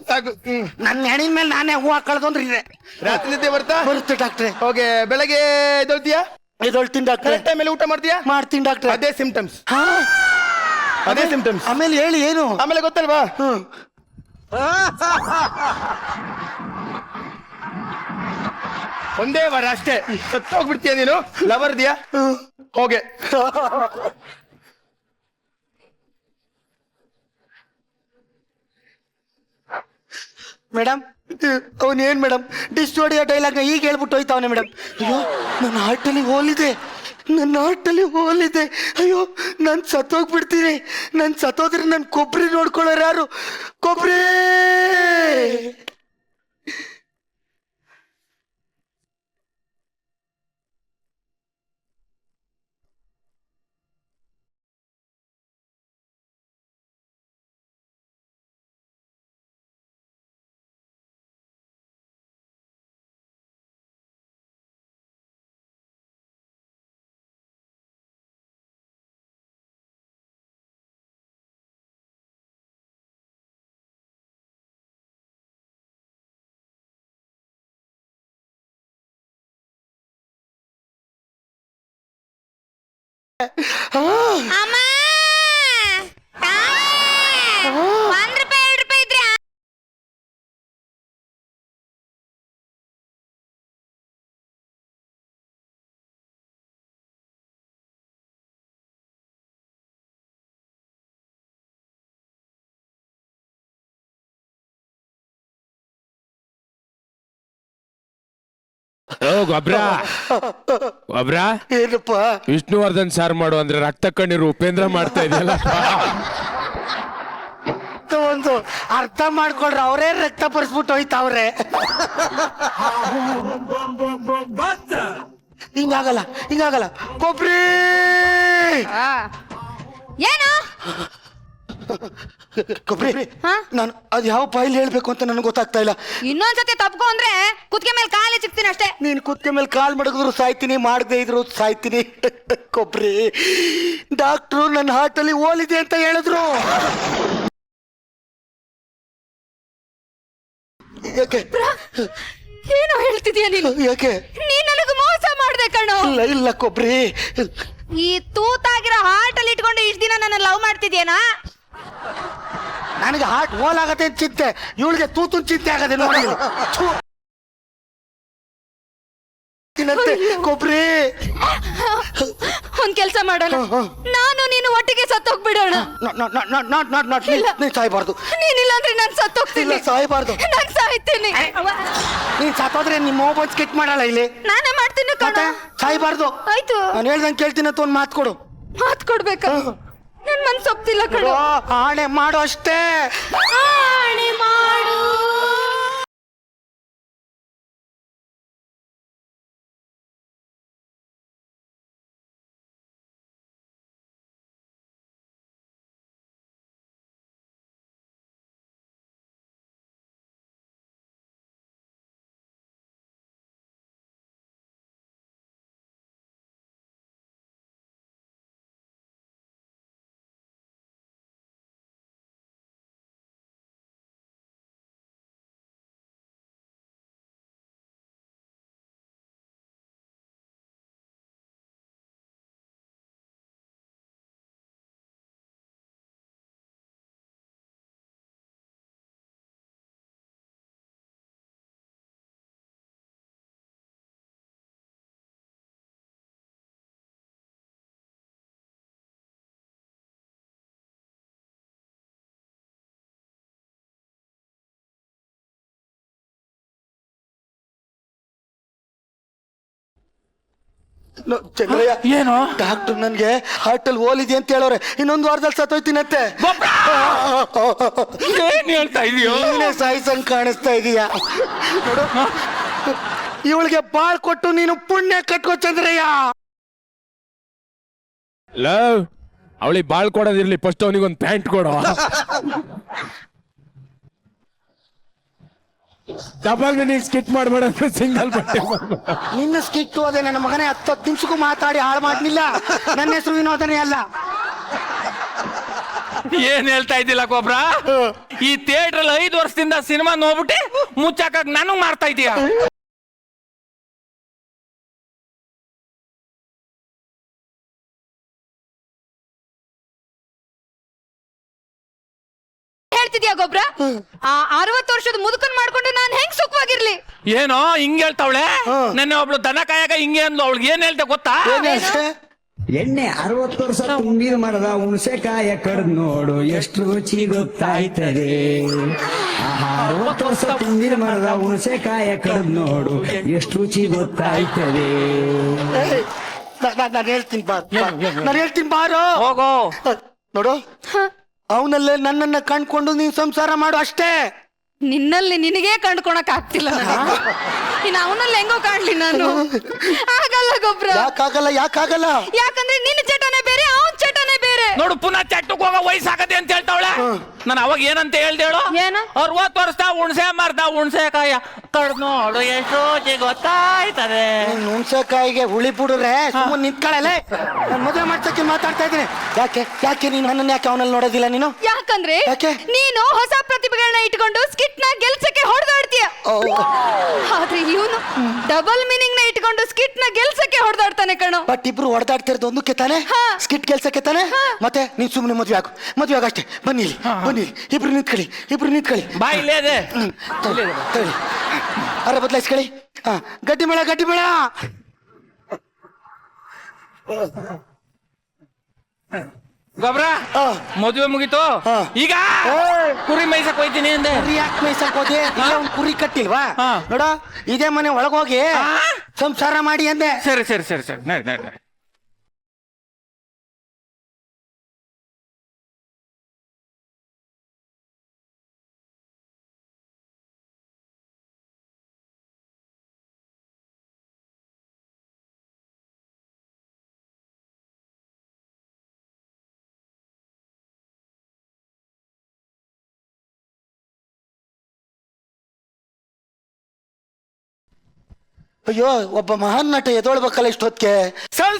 ಸಾಕು. ನನ್ನ ಹೆಣಿನ ಮೇಲೆ ನಾನೇ ಹೂ ಹಾಕೊಳ್ಳೋದಂದ್ರೆ ಇದೆ. ರಾತ್ರಿ ನಿದ್ದೆ ಬರುತ್ತೆ ಡಾಕ್ಟ್ರೆ. ಓಕೆ, ಬೆಳಗ್ಗೆ ಎದ್ದೊಳ್ತೀಯಾ? ಎದೊಳ್ತೀನಿ ಡಾಕ್ಟ್ರೆ. ಕರೆಕ್ಟ್ ಟೈಮ್ ಊಟ ಮಾಡ್ತೀಯಾ? ಮಾಡ್ತೀನಿ ಡಾಕ್ಟ್ರೆ. ಅದೇ ಸಿಂಪ್ಟಮ್ಸ್. ಹಾ, ಅದೇ ಸಿಂಪ್ಟಮ್ಸ್. ಆಮೇಲೆ ಹೇಳಿ ಏನು? ಆಮೇಲೆ ಗೊತ್ತಲ್ವಾ? ಒಂದೇ ವಾರ ಅಷ್ಟೇ ಸತ್ತೋಗ್ಬಿಡ್ತೀಯ ನೀನು. ಲವರ್ ದಿಯಾ? ಹೋಗೆ. ಮೇಡಮ್, ಅವನ್ ಏನ್ ಮೇಡಮ್ ಡಿಸ್ ಹೊಡೆಯೋ ಡೈಲಾಗ್ನ ಈಗ ಹೇಳ್ಬಿಟ್ಟು ಹೋಯ್ತಾವನೆ ಮೇಡಮ್. ಅಯ್ಯೋ, ನನ್ನ ಹಾರ್ಟಲ್ಲಿ ಹೋಲಿದೆ. ಅಯ್ಯೋ, ನಾನು ಸತ್ತೋಗ್ಬಿಡ್ತೀನಿ. ನಾನು ಸತ್ತೋದ್ರೆ ನನ್ನ ಕೊಬ್ಬರಿ ನೋಡ್ಕೊಳ್ಳೋರು ಯಾರು? ಕೊಬ್ಬರಿ. ಅಮ್ಮ ಗೊಬ್ರ ಏನಪ್ಪ ವಿಷ್ಣುವರ್ಧನ್ ಸಾರ್ ಮಾಡು ಅಂದ್ರೆ ರಕ್ತ ಕಣ್ಣೀರು ಉಪೇಂದ್ರ ಮಾಡ್ತಾ ಇದೆಯಲ್ಲ. ಒಂದು ಅರ್ಥ ಮಾಡ್ಕೊಳ್ರ, ಅವರೇ ರಕ್ತ ಪರಿಸ್ಬಿಟ್ಟು ಹೋಯ್ತಾವ್ರೆ. ಹಿಂಗಾಗಲ್ಲ ಕೊಬ್ರಿ. ಏನು ಕೊಬ್ರಿ, ನಾನು ಅದ್ ಯಾವ ಪಾಯಿಲ್ ಹೇಳ್ಬೇಕು ಅಂತ ನನಗೆ ಗೊತ್ತಾಗ್ತಾ ಇಲ್ಲ. ಇನ್ನೊಂದ್ಸತಿ ತಪ್ಕೊ ಅಂದ್ರೆ ಕುತ್ತಿಗೆ ಮೇಲೆ ಕಾಲೇ ಸಿಗ್ತೀನಿ ಅಷ್ಟೇ. ನೀನ್ ಕುತ್ತಿಗೆ ಮೇಲೆ ಕಾಲ್ ಮಡಗಿದ್ರು ಸಾಯ್ತೀನಿ, ಮಾಡದೇ ಇದ್ರು ಸಾಯ್ತೀನಿ. ಕೊಬ್ರಿ, ಡಾಕ್ಟ್ರು ನನ್ನ ಹಾರ್ಟಲ್ಲಿ ಹೋಲಿದೆ ಅಂತ ಹೇಳಿದ್ರು. ಯಾಕೆ ಏನು ಹೇಳ್ತಿದ್ಯಾ ನೀನು? ಯಾಕೆ? ನೀನ್ ನನಗೆ ಮೋಸ ಮಾಡ್ದೆ ಕಣೋ. ಇಲ್ಲ ಕೊಬ್ರಿ, ಈ ತೂತಾಗಿರೋ ಹಾರ್ಟ್ ಅಲ್ಲಿ ಇಟ್ಕೊಂಡು ಇಷ್ಟ ದಿನ ನನ್ನ ಲವ್ ಮಾಡ್ತಿದ್ಯೇನಾ? ನನಗೆ ಹಾರ್ಟ್ ಹೋಲ್ ಆಗತ್ತೆ ಅಂತ ಚಿಂತೆ, ಇವಳಿಗೆ ತೂತು ಚಿಂತೆ ಆಗದೆ ನೋಡಿ. ಕೊಬ್ರಿ, ಒಂದ್ ಕೆಲ್ಸ ಮಾಡೋಣ, ನಾನು ನೀನು ಒಟ್ಟಿಗೆ ಸತ್ತೋಗ್ಬಿಡೋಣ. ನೀನ್ ಸಾಯ್ಬಾರ್ದು. ನೀನಿಲ್ಲ ಅಂದ್ರೆ ನಾನು ಸತ್ತೋಗ್ತೀನಿ. ಸಾಯ್ಬಾರ್ದು. ನಾನು ಸಾಯ್ತೀನಿ. ನೀನ್ ಸತ್ತೋದ್ರೆ ನಿಮ್ಮ ಮೊಬೈಲ್ ಸ್ಕಿಟ್ ಮಾಡಲ್ಲ ಇಲ್ಲಿ. ನಾನೇ ಮಾಡ್ತೀನಿ ಕಣ. ಸಾಯ್ಬಾರ್ದು. ಆಯ್ತು, ನಾನು ಹೇಳ್ದಂಗೆ ಕೇಳ್ತೀನಿ ಅಂತ ಒಂದ್ ಮಾತು ಕೊಡು. ಮಾತ್ ಕೊಡ್ಬೇಕಾ? ನನ್ ಮನ್ಸ್ ಒಪ್ತಿಲ್ಲ ಕಣ. ಆಣೆ ಮಾಡು ಅಷ್ಟೇ. ಆಣೆ ಮಾಡು. ಚಂದ್ರಯ್ಯ, ಏನು ಡಾಕ್ಟರ್ ನನ್ಗೆ ಹಾರ್ಟ್ ಅಲ್ಲಿ ಹೋಲಿದೆ ಅಂತ ಹೇಳೋರೆ, ಇನ್ನೊಂದು ವಾರದಲ್ಲಿ ಸತ್ತೋಯ್ತೀನಂತೆ. ಏನ್ ಹೇಳ್ತಾ ಇದೀಯೋ? ನೀನೇ ಸಾಯಿಸಂಗ್ ಕಾಣಿಸ್ತಾ ಇದೀಯ ನೋಡು. ಇವಳಿಗೆ ಬಾಳ್ ಕೊಟ್ಟು ನೀನು ಪುಣ್ಯ ಕಟ್ಕೋ ಚಂದ್ರಯ್ಯ. ಲವ್, ಅವಳಿಗೆ ಬಾಳ್ ಕೊಡೋದಿರ್ಲಿ, ಫಸ್ಟ್ ಅವನಿಗೊಂದು ಪ್ಯಾಂಟ್ ಕೊಡೋ. ಡಬಲ್ ಮೀನಿಂಗ್ ಸ್ಕಿಟ್ ಮಾಡ್ಬೇಡ, ಸಿಂಗಲ್ ಬಟ್ಟೆ. ನಿನ್ನ ಸ್ಕಿಟ್ಟು ಅದೇ ನನ್ನ ಮಗನೇ 10 ನಿಮಿಷಕ್ಕೂ ಮಾತಾಡಿ ಹಾಳು ಮಾಡ್ಲಿಲ್ಲ. ನನ್ನ ಹೆಸರು ವಿನೋದನೇ ಅಲ್ಲ. ಏನ್ ಹೇಳ್ತಾ ಇದ್ದಿಲ್ಲ ಗೊಬ್ರ? ಈ ಥಿಯೇಟರ್ ಅಲ್ಲಿ 5 ವರ್ಷದಿಂದ ಸಿನಿಮಾ ನೋಡ್ಬಿಟ್ಟು ಮುಚ್ಚಾಕಕ್ ನಾನು ಮಾಡ್ತಾ ಇದೀಯ. ಹೇಳ್ತಿದ್ಯಾ ಗೊಬ್ರ? ಆ 60 ವರ್ಷದ ಮುದುಕನ್ ಮಾಡ್ಕೊಂಡು ನಾನು ಹೆಂಗ್ ಸುಖವಾಗಿರ್ಲಿ? ಏನೋ ಹಿಂಗ್ ಹೇಳ್ತಾವಳೆ? ನೆನ್ನೆ ಒಬ್ಳು ದನ ಕಾಯಾಗ ಹಿಂಗೆ ಅಂದ್ಲು. ಅವಳಿಗೆ ಏನ್ ಹೇಳ್ತೆ ಗೊತ್ತಾ? ಎಣ್ಣೆ 60 ವರ್ಷ ತುಂಬಿದ ಮರದ ಹುಣಸೆಕಾಯ ಕಡ್ದು ನೋಡು ಎಷ್ಟು ರುಚಿ ಗೊತ್ತಾಯ್ತದೆ. 60 ವರ್ಷ ತುಂಬಿದ ಮರದ ಹುಣಸೆಕಾಯ ಕಡ್ದು ನೋಡು ಎಷ್ಟು ರುಚಿ ಗೊತ್ತಾಯ್ತದೆ. ನಾನು ಹೇಳ್ತೀನಿ ಬಾರೋ. ಹೋಗೋ ನೋಡು, ಅವನಲ್ಲೇ ನನ್ನನ್ನ ಕಂಡ್ಕೊಂಡು ನೀನ್ ಸಂಸಾರ ಮಾಡು ಅಷ್ಟೇ. ನಿನ್ನಲ್ಲಿ ನಿನಗೇ ಕಂಡ್ಕೊಳಕ್ ಆಗ್ತಿಲ್ಲ ನನಗೆ. ಇನ್ನು ಅವನಲ್ಲಿ ಹೆಂಗೋ ಕಾಣ್ಲಿ ನಾನು? ಆಗಲ್ಲ ಗೊಬ್ರ. ಯಾಕಾಗಲ್ಲ? ಯಾಕಂದ್ರೆ ನಿನ್ನ ಚಟನೆ ಬೇರೆ, ಅವನ್ ಚಟನೆ ಬೇರೆ. ನೋಡು, ಪುನಃ ಚಟ್ಟಕ್ಕೆ ಹೋಗೋ ವಯಸ್ಸಾಗದೆ ಅಂತ ಹೇಳ್ತಾವಳೆ. ನಾನು ಅವಾಗ ಏನಂತ ಹೇಳ್ದೆ ಹೇಳು? ಏನು? 60 ವರ್ಷ ಹುಣಸೆ ಮಾರ್ದ ಹುಣಸೆಕಾಯ ಕಡ್ದು ನೋಡು ಎಷ್ಟು ರುಚಿ ಗೊತ್ತಾಯ್ತದೆ. ಹುಣಸೆಕಾಯಿಗೆ ಹುಳಿ ಬಿಡುರೆ ಸುಮ್ಮನೆ ನಿಂತ್ಕೊಳ್ಳಲೆ. ನಾನು ಮದುವೆ ಮಾಡ್ಸಕ್ಕೆ ಮಾತಾಡ್ತಾ ಇದ್ದೀನಿ. ಯಾಕೆ ನೀನು ನನ್ನನ್ನು ಯಾಕೆ ಅವನಲ್ಲಿ ನೋಡೋದಿಲ್ಲ ನೀನು? ಯಾಕಂದ್ರೆ ಯಾಕೆ? ನೀನು ಹೊಸ ಪ್ರತಿಭೆಗಳನ್ನ ಇಟ್ಕೊಂಡು ಸ್ಕಿಟ್ ನ ಗೆಲ್ಸಕ್ಕೆ ಹೊಡೆದಾಡ್ತೀಯ. ಆದ್ರೆ ಇವನು ಡಬಲ್ ಮೀನಿಂಗ್ ನ ಇಟ್ಕೊಂಡು ಸ್ಕಿಟ್ ನ ಗೆಲ್ಸಕ್ಕೆ ಹೊಡೆದಾಡ್ತಾನೆ ಕಣೋ. ಬಟ್ ಇಬ್ರು ಹೊಡೆದಾಡ್ತಿರೋದು ಒಂದಕ್ಕೆ ತಾನೆ, ಸ್ಕಿಟ್ ಗೆಲ್ಸಕ್ಕೆ ತಾನೆ. ಮತ್ತೆ ನೀನ್ ಸುಮ್ಮನೆ ಮದುವೆ ಆಗ ಅಷ್ಟೇ. ಬನ್ನಿ ಇಬ್ರು ನಿಂತ್ಕೊಳ್ಳಿ. ಬಾ ಇಲ್ಲೇ ಇದೆ. ತಗೊಳ್ಳಿ. ಅರೆ ಬದಲಾಯಿಸ್ಕೊಳ್ಳಿ. ಗಡ್ಡಿ ಮೇಳ. ಗೊಬ್ರ ಮದುವೆ ಮುಗೀತು. ಈಗ ಕುರಿ ಮೈಸಕ್ ಹೋಯ್ತೀನಿ ಅಂದೆ. ಕುರಿ ಯಾಕೆ ಮೇಯ್ಸಕ್ ಹೋದೆ? ಒಂದ್ ಕುರಿ ಕಟ್ಟಿಲ್ವಾ? ನೋಡ, ಇದೇ ಮನೆ ಒಳಗೋಗಿ ಸಂಸಾರ ಮಾಡಿ ಅಂದೆ. ಸರಿ ಸರಿ ಸರಿ ಸರಿ ನಡಿ ನಡಿ ನಡಿ. ಅಯ್ಯೋ, ಒಬ್ಬ ಮಹಾನ್ ನಟ ಎದೊಳ್ಬೇಕಲ್ಲ ಇಷ್ಟೊತ್ತಿಗೆ. ಸರ್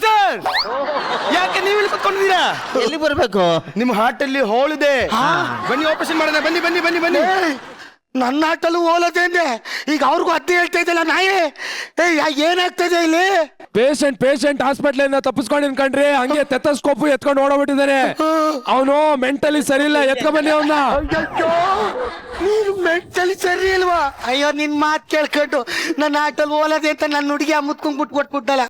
ಯಾಕೆ ನೀವು ಇಲ್ಲಿ ಕುತ್ಕೊಂಡಿದ್ದೀರಾ? ಎಲ್ಲಿ ಬರ್ಬೇಕು? ನಿಮ್ಮ ಹಾರ್ಟಲ್ಲಿ ಹೋಲ್ ಇದೆ, ಬನ್ನಿ ಆಪರೇಷನ್ ಮಾಡೋಣ. ಬನ್ನಿ ಬನ್ನಿ ಬನ್ನಿ ಬನ್ನಿ. ನನ್ನ ಆಟಲ್ಲೂ ಹೋಲದೆ ಅಂದೆ, ಈಗ ಅವ್ರಿಗೂ ಅತ್ತೆ ಹೇಳ್ತಾ ಇದ್ದಲ್ಲ ನಾಯಿ. ಏನಾಗ್ತಾ ಇದೆ ಇಲ್ಲಿ? ಪೇಷಂಟ್ ಹಾಸ್ಪಿಟ್ಲ್ ಇಂದ ತಪ್ಪಿಸ್ಕೊಂಡು ಕಣ್ರಿ, ಹಂಗೆ ತೆತ್ತಸ್ಕೋಪು ಎತ್ಕೊಂಡು ಓಡೋಗ್ಬಿಟ್ಟಿದ್ದಾನೆ. ಅವನು ಮೆಂಟಲಿ ಸರಿ ಇಲ್ಲ, ಎತ್ಕೊ ಬನ್ನಿ ಅವನ್ನ. ನೀನು ಮೆಂಟಲಿ ಸರಿ ಇಲ್ವಾ? ಅಯ್ಯೋ, ನಿನ್ ಮಾತ್ ಕೇಳ್ಕೊಂಡು ನನ್ನ ಆಟಲ್ಲಿ ಹೋಲದೆ ಅಂತ ನನ್ನ ಹುಡುಗಿ ಮುತ್ಕೊಂಡ್ ಕೊಟ್ಬಿಟ್ಟಲ್ಲ.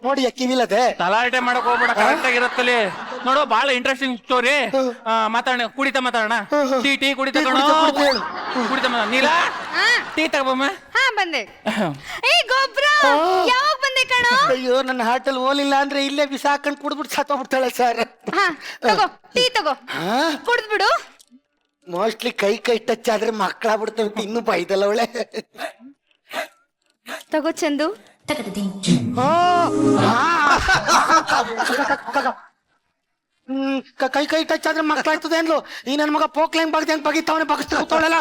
ನೋಡಿ ಕಿವಿಲದೆ ತಲಾಟೆ ಮಾಡಕ್ ಹೋಗ್ಬೇಡ, ಕರೆಕ್ಟ್ ಆಗಿರತ್ತಲ್ಲಿ ನೋಡು. ಬಹಳ ಇಂಟ್ರೆಸ್ಟಿಂಗ್ ಸ್ಟೋರಿ. ಮಾತಾಡೋಣ, ಕುಡಿತ ಮಾತಾಡೋಣ. ಟೀ ಕುಡಿತ ಕುಡಿತ ನೀಲಾ, ಟೀ ತಗೋಬಮ್ಮ. ಹಾ ಬಂದೆ. ಏ ಗೊಬ್ರ, ಯಾವಾಗ ಬಂದೆ ಕಣೋ? ಅಯ್ಯೋ, ನನ್ನ ಹಾಟಲ್ಲಿ ಹೋಲಿಲ್ಲ ಅಂದ್ರೆ ಇಲ್ಲೇ ಬಿಸಾಕೊಂಡು ಕುಡ್ಬಿಟ್ಟು ಸತ್ತೋಗ್ಬಿಡ್ತಾಳೆ ಸರ್. ಹಾ ತಗೋ, ಟೀ ತಗೋ, ಕುಡಿದ್ಬಿಡು. ಮೋಸ್ಟ್ಲಿ ಕೈ ಟಚ್ ಆದ್ರೆ ಮಕ್ಕಳಾಗ್ಬಿಡ್ತವೆ. ಇನ್ನೂ ಬೈದಲ್ಲ ಅವಳೆ. ತಗೋ ಚಂದು. ಕೈ ಟಚ್ ಆದ್ರೆ ಮಕ್ಕಳಾಗ್ತದೆ ಅಂದ್ಲು. ಈ ನನ್ನ ಮಗ ಪೋಕ್ಲೈನ್ bagದೆ ಅಂತ ಬಗಿತಾವನೆ, ಬಗಿಸ್ತಾವಳೆಲ್ಲ.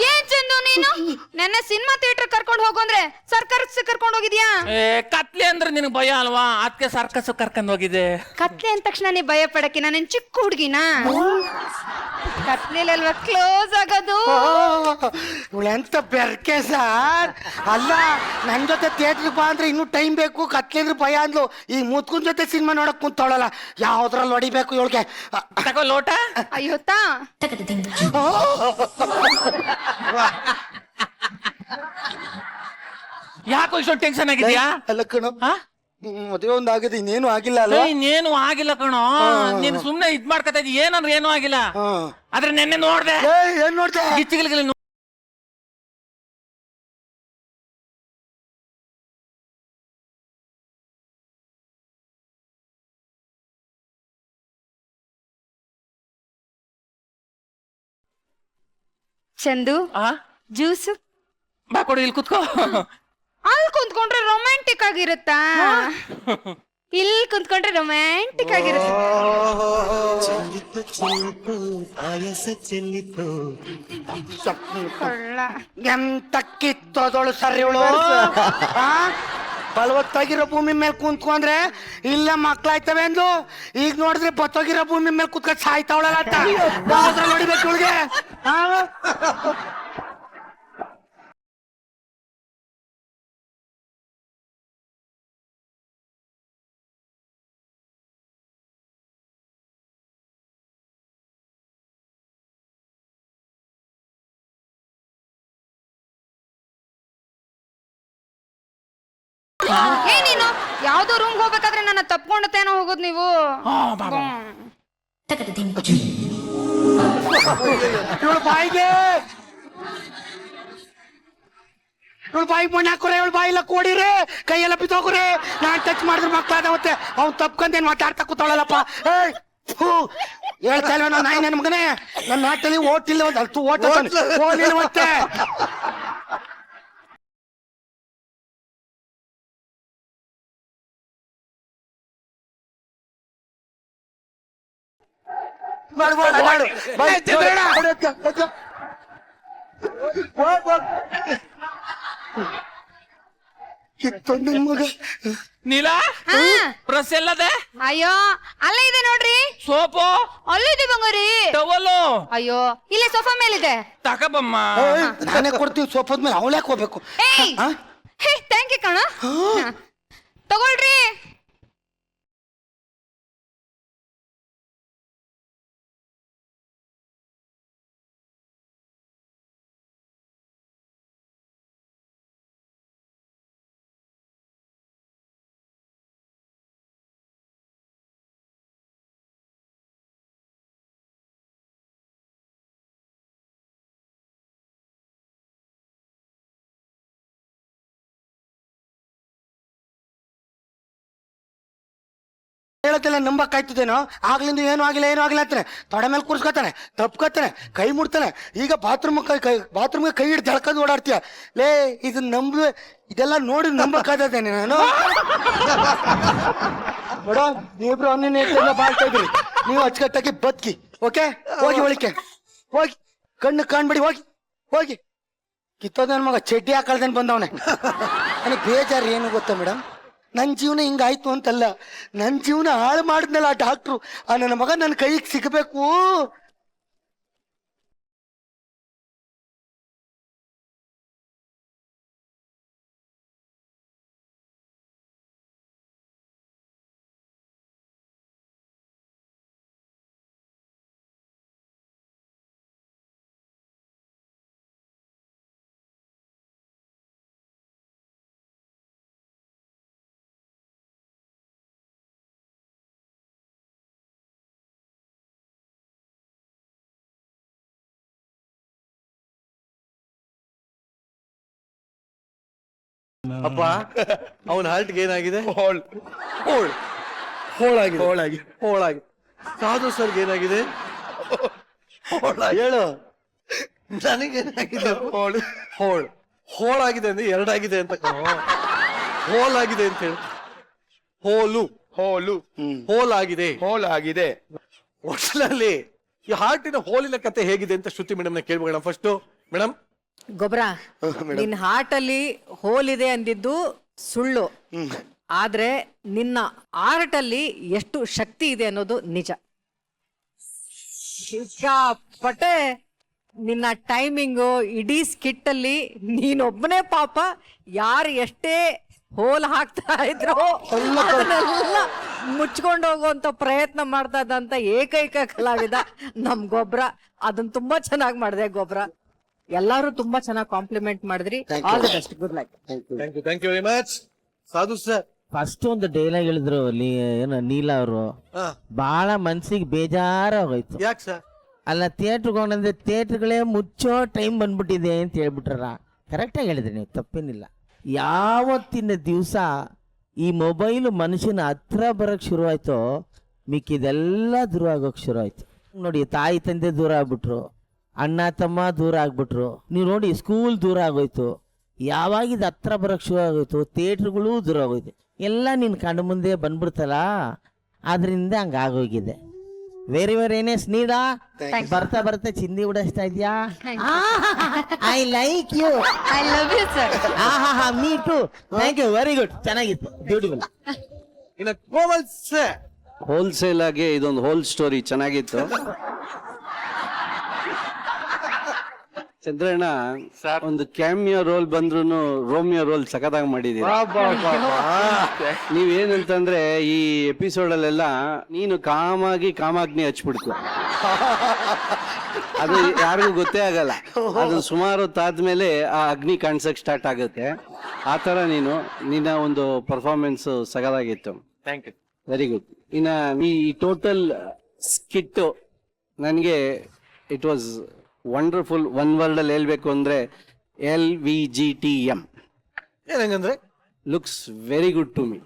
ಏನ್ ಚಂದು ನೀನು ನನ್ನ ಸಿನಿಮಾ ಥಿಯೇಟರ್ ಕರ್ಕೊಂಡು ಹೋಗು ಅಂದ್ರೆ ಸರ್ಕಸ್ ಕರ್ಕೊಂಡು ಹೋಗಿದ್ಯಾ? ಕತ್ಲೆ ಅಂದ್ರೆ ನಿನಗೆ ಭಯ ಅಲ್ವಾ, ಅದಕ್ಕೆ ಸರ್ಕಸ್ ಕರ್ಕೊಂಡ್ ಹೋಗಿದೆ. ಕತ್ಲೆ ಅಂದ ತಕ್ಷಣ ನೀ ಭಯ ಪಡಕ್ಕೆ ನಾನೇನ್ ಚಿಕ್ಕ ಹುಡುಗಿನ? ಕತ್ಲೆಲ್ವಾ ಕ್ಲೋಸ್ ಆಗೋದು? ಎಂತ ಬೆರ್ಕೆ ಸರ್. ಅಲ್ಲ, ನನ್ ಜೊತೆ ಥಿಯೇಟ್ರಿಗೆ ಬಾ ಅಂದ್ರೆ ಇನ್ನೂ ಟೈಮ್ ಬೇಕು, ಕತ್ಲೆ ಅಂದ್ರೆ ಭಯ ಅಂದ್ಲು. ಈ ಮುತ್ಕುನ್ ಜೊತೆ ಸಿನಿಮಾ ನೋಡಕ್ ಕುಂತವಳಲ್ಲ, ಯಾವ್ದ್ರಲ್ಲಿ ಹೊಡಿಬೇಕು ಇವಳಿಗೆ? ತಗೋ ಲೋಟ. ಅಯ್ಯೋತಾ, ಯಾಕೋ ಇಷ್ಟೊಂದು ಟೆನ್ಷನ್ ಆಗಿದ್ಯಾ? ಅಲ್ಲ ಕಣೋ, ಮದುವೆ ಒಂದ್ ಆಗಿದೆ, ಇನ್ನೇನು ಆಗಿಲ್ಲ ಅಲ್ಲ? ಇನ್ನೇನು ಆಗಿಲ್ಲ ಕಣೋ, ನೀನ್ ಸುಮ್ನೆ ಇದ್ ಮಾಡ್ಕೊತಾ ಇದ್ದಿ. ಏನಂದ್ರೆ ಏನೂ ಆಗಿಲ್ಲ. ಆದ್ರೆ ನೆನ್ನೆ ನೋಡ್ದೆ, ಏನ್ ನೋಡ್ದೆ? ಗಿಚ್ಚಿಗಿಲಿಗಿಲಿ ಚಂದು, ಜ್ಯೂಸು ಬಾ ಕೊಡು, ಇಲ್ಲಿ ಕುತ್ಕೋ. ಅಲ್ಲಿ ಕುಂತ್ಕೊಂಡ್ರೆ ರೊಮ್ಯಾಂಟಿಕ್ ಆಗಿರುತ್ತಾ? ಇಲ್ಲಿ ಕುಂತ್ಕೊಂಡ್ರೆ ರೊಮ್ಯಾಂಟಿಕ್ ಆಗಿರುತ್ತೆ. ಎಂತ ಕಿತ್ತೋದಳು ಸರ್ ಇವಳು. ಫಲವತ್ತಾಗಿರೋ ಭೂಮಿ ಮೇಲೆ ಕುಂತ್ಕೊಂಡ್ರೆ ಇಲ್ಲ ಮಕ್ಳಾಯ್ತವೆ ಅಂದ್ಲು. ಈಗ ನೋಡಿದ್ರೆ ಬತ್ತೋಗಿರೋ ಭೂಮಿ ಮೇಲೆ ಕುತ್ಕೊಂಡ್ ಸಾಯ್ತಾವಳಲ್ಲ ಅಂತ ನೋಡಿಬೇಕು ಇವಳಿಗೆ. ಏನೇನು ಯಾವ್ದೋ ರೂಮ್ ಹೋಗ್ಬೇಕಾದ್ರೆ ನನ್ನ ತಪ್ಕೊಂಡತೇನೋ ಹೋಗೋದು ನೀವು? ಇವಳು ಬಾಯಿಗೆ ಮಣ್ಣು ಹಾಕೋರೆ, ಇವಳು ಬಾಯಿಲ್ಲ ಕೋಡಿರೆ, ಕೈಯೆಲ್ಲ ಬಿದ್ದೋಗ್ರೆ. ನಾನ್ ಟಚ್ ಮಾಡಿದ್ರೆ ಮಕ್ಳಾದವತ್ತೆ. ಅವ್ನು ತಪ್ಕೊಂಡೇನು ಮಾತಾಡ್ತಾ ಕೂತಾಳಲ್ಲಪ್ಪ. ಹೇಳ್ತಾ ಇಲ್ವ ನಾನು ನಾಯಿ ನನ್ನ ಮಗನೇ? ನನ್ನ ನಾಟಲ್ಲಿ ಓಟಿಲ್ಲ, ಒಂದು ಅಲ್ತು ಓಟ ಮತ್ತೆ. ಇತ್ತೊಂದು ಮಗ. ನೀಲಾ ಬ್ರಷ್ ಎಲ್ಲದೆ? ಅಯ್ಯೋ ಅಲ್ಲೇ ಇದೆ ನೋಡ್ರಿ. ಸೋಪು ಅಲ್ಲಿದೆ ಬಂಗಾರಿ. ಟವಲು ಅಯ್ಯೋ ಇಲ್ಲೇ ಸೋಫಾ ಮೇಲಿದೆ. ತಕಬಮ್ಮ. ನಾನೇ ಕೊಡ್ತೀವಿ ಸೋಫಾದ ಮೇಲೆ ಅವಳೇ ಹೋಗ್ಬೇಕು. ಏಯ್ ಹೇ ಥ್ಯಾಂಕ್ ಯು ಕಣ. ತಗೊಳ್ರಿ. ಹೇಳತ್ತೆಲ್ಲ ನಂಬಕ್ಕಾಯ್ತದೇನೋ, ಆಗ್ಲಿಂದ ಏನೂ ಆಗಿಲ್ಲ ಅಂತಾನೆ, ತೊಡೆ ಮೇಲೆ ಕೂರ್ಸ್ಕೊತಾನೆ, ತಪ್ಕೊತಾನೆ, ಕೈ ಮುಡ್ತಾನೆ. ಈಗ ಬಾತ್ರೂಮ್ಗೆ ಕೈ ಹಿಡ್ದು ಎಳ್ಕೊಂಡು ಓಡಾಡ್ತೀಯ. ಲೇ ಇದು ಇದೆಲ್ಲ ನೋಡಿ ನಂಬಕ್ಕಾದೇನೆ ನಾನು. ನೋಡೋ ನೀವಿಬ್ರು ಅನ್ನೇನ ಬಾಳ್ತಾ ಇದ್ರಿ, ನೀವು ಅಚ್ಚುಕಟ್ಟಾಗಿ ಬದುಕಿ. ಓಕೆ ಹೋಗಿ ಒಳಿಕೆ ಹೋಗಿ, ಕಣ್ಣು ಕಾಣ್ಬಿಡಿ, ಹೋಗಿ. ಕಿತ್ತೋದ ನನ್ನ ಮಗ ಚಡ್ಡಿ ಹಾಕಳ್ದೇನೆ ಬಂದವನೆ. ನನಗೆ ಬೇಜಾರು ಏನು ಗೊತ್ತಾ ಮೇಡಮ್, ನನ್ನ ಜೀವನ ಹಿಂಗಾಯ್ತು ಅಂತಲ್ಲ, ನನ್ನ ಜೀವನ ಹಾಳು ಮಾಡಿದ್ನಲ್ಲ ಆ ಡಾಕ್ಟ್ರು. ಆ ನನ್ನ ಮಗ ನನ್ನ ಕೈಗೆ ಸಿಗಬೇಕು. ಅಪ್ಪ ಅವನ ಹಾರ್ಟ್ಗೆ ಏನಾಗಿದೆ? ಹೋಳಾಗಿದೆ. ಸಾಧು ಸರ್ಗೆ ಏನಾಗಿದೆ? ಹೇಳು. ನನಗೇನಾಗಿದೆ? ಹೋಳಾಗಿದೆ ಅಂದ್ರೆ ಎರಡಾಗಿದೆ ಅಂತ. ಹೋಲಾಗಿದೆ ಅಂತ ಹೇಳಿ. ಹೋಲಾಗಿದೆ. ಒಟ್ಟಿನಲ್ಲಿ ಈ ಹಾರ್ಟಿನ ಹೋಲಿನ ಕತೆ ಹೇಗಿದೆ ಅಂತ ಶ್ರುತಿ ಮೇಡಮ್ ಕೇಳ್ಬೋಣ ಫಸ್ಟ್. ಮೇಡಮ್, ಗೊಬ್ರ, ನಿನ್ನ ಹಾರ್ಟ್ ಅಲ್ಲಿ ಹೋಲ್ ಇದೆ ಅಂದಿದ್ದು ಸುಳ್ಳು, ಆದ್ರೆ ನಿನ್ನ ಆರ್ಟ್ ಅಲ್ಲಿ ಎಷ್ಟು ಶಕ್ತಿ ಇದೆ ಅನ್ನೋದು ನಿಜ. ಪಟೆ ನಿನ್ನ ಟೈಮಿಂಗು, ಇಡೀ ಸ್ಕಿಟ್ ಅಲ್ಲಿ ನೀನೊಬ್ಬನೇ ಪಾಪ ಯಾರು ಎಷ್ಟೇ ಹೋಲ್ ಹಾಕ್ತಾ ಇದ್ರು ಅದನ್ನೆಲ್ಲ ಮುಚ್ಕೊಂಡು ಹೋಗುವಂತ ಪ್ರಯತ್ನ ಮಾಡ್ತಾ ಇದ್ದಂತ ಏಕೈಕ ಕಲಾವಿದ ನಮ್ ಗೊಬ್ರ. ಅದನ್ನ ತುಂಬಾ ಚೆನ್ನಾಗಿ ಮಾಡಿದೆ ಗೊಬ್ರ. ಎಲ್ಲಾರು ತುಂಬಾ ಚೆನ್ನಾಗಿ ಕಾಂಪ್ಲಿಮೆಂಟ್ ಮಾಡಿದ್ರಿ. All the best, good luck. Thank you very much. Sadhu sir, first ಒಂದು ಡೈಲಾಗ್ ಹೇಳಿದ್ರು ನೀಲಾ ಅವರು, ಬಹಳ ಮನ್ಸಿಗೆ ಬೇಜಾರಾಗೋಯ್ತು. ಯಾಕೆ ಸರ್? ಅಲ್ಲ, ಥಿಯೇಟ್ರ್ಗೆ ಥಿಯೇಟ್ರ್ಗಳೇ ಮುಚ್ಚೋ ಟೈಮ್ ಬಂದ್ಬಿಟ್ಟಿದೆ ಅಂತ ಹೇಳ್ಬಿಟ್ರ. ಕರೆಕ್ಟಾಗಿ ಹೇಳಿದ್ರಿ ನೀವು, ತಪ್ಪೇನಿಲ್ಲ. ಯಾವತ್ತಿನ ದಿವಸ ಈ ಮೊಬೈಲು ಮನುಷ್ಯನ ಹತ್ರ ಬರೋಕ್ಕೆ ಶುರುವಾಯ್ತೋ ಮಿಕ್ಕಿದೆಲ್ಲ ದೂರ ಆಗೋಕೆ ಶುರು ಆಯ್ತು. ನೋಡಿ, ತಾಯಿ ತಂದೆ ದೂರ ಆಗ್ಬಿಟ್ರು, ಅಣ್ಣ ತಮ್ಮ ದೂರ ಆಗ್ಬಿಟ್ರು. ನೀವು ನೋಡಿ, ಸ್ಕೂಲ್ ದೂರ ಆಗೋಯ್ತು. ಯಾವಾಗ ಇದು ಹತ್ರ ಬರೋಕ್ಕೆ ಶುರು ಆಗೋಯ್ತು, ಥಿಯೇಟ್ರ್ಗಳು ದೂರ ಆಗೋಯ್ತು. ಎಲ್ಲ ನಿನ್ನ ಕಣ್ಣು ಮುಂದೆ ಬಂದ್ಬಿಡ್ತಲ್ಲ, ಅದರಿಂದ ಹಂಗಾಗೋಗಿದೆ. Very nice ನೀಡಾ. ಬರ್ತಾ ಚಿಂದಿ ಉಡಿಸ್ತಾ ಇದ್ಯಾ? I like you. I love you sir. Me too. Thank you, very good, ಚೆನ್ನಾಗಿತ್ತು, ಬ್ಯೂಟಿಫುಲ್. ಇನ್ನು ಕೋಮಲ್ ಸರ್, ಹೋಲ್ಸೇಲ್ ಆಗಿ ಇದೊಂದು ಹೋಲ್ ಸ್ಟೋರಿ ಚೆನ್ನಾಗಿತ್ತು. ಚಂದ್ರಣ್ಣ, ಒಂದು ಕ್ಯಾಮಿಯೋ ರೋಲ್ ಬಂದ್ರು ರೋಮಿಯೋ ರೋಲ್ ಸಖತ್ತಾಗಿ ಮಾಡಿದೀರ. ನೀವೇನಂತಂದ್ರೆ ಈ ಎಪಿಸೋಡ್ ಅಲ್ಲೆಲ್ಲ ನೀನು ಕಾಮಾಗ್ನಿ ಹಚ್ಬಿಡ್ತು. ಅದು ಯಾರಿಗೂ ಗೊತ್ತೇ ಆಗಲ್ಲ. ಅದು ಸುಮಾರು ಹೊತ್ತಾದ್ಮೇಲೆ ಆ ಅಗ್ನಿ ಕಾಣಿಸಕ್ ಸ್ಟಾರ್ಟ್ ಆಗುತ್ತೆ. ಆ ತರ ನಿನ್ನ ಒಂದು ಪರ್ಫಾರ್ಮೆನ್ಸ್ ಸಖತ್ತಾಗಿತ್ತು. Thank you, very good. ಇನ್ನ ಈ ಟೋಟಲ್ ಸ್ಕಿಟ್ ನನಗೆ it was wonderful. One word ಅಲ್ಲಿ ಹೇಳ್ಬೇಕು ಅಂದ್ರೆ LVGTM. ಏನಂಗಂದ್ರೆ looks very good to me.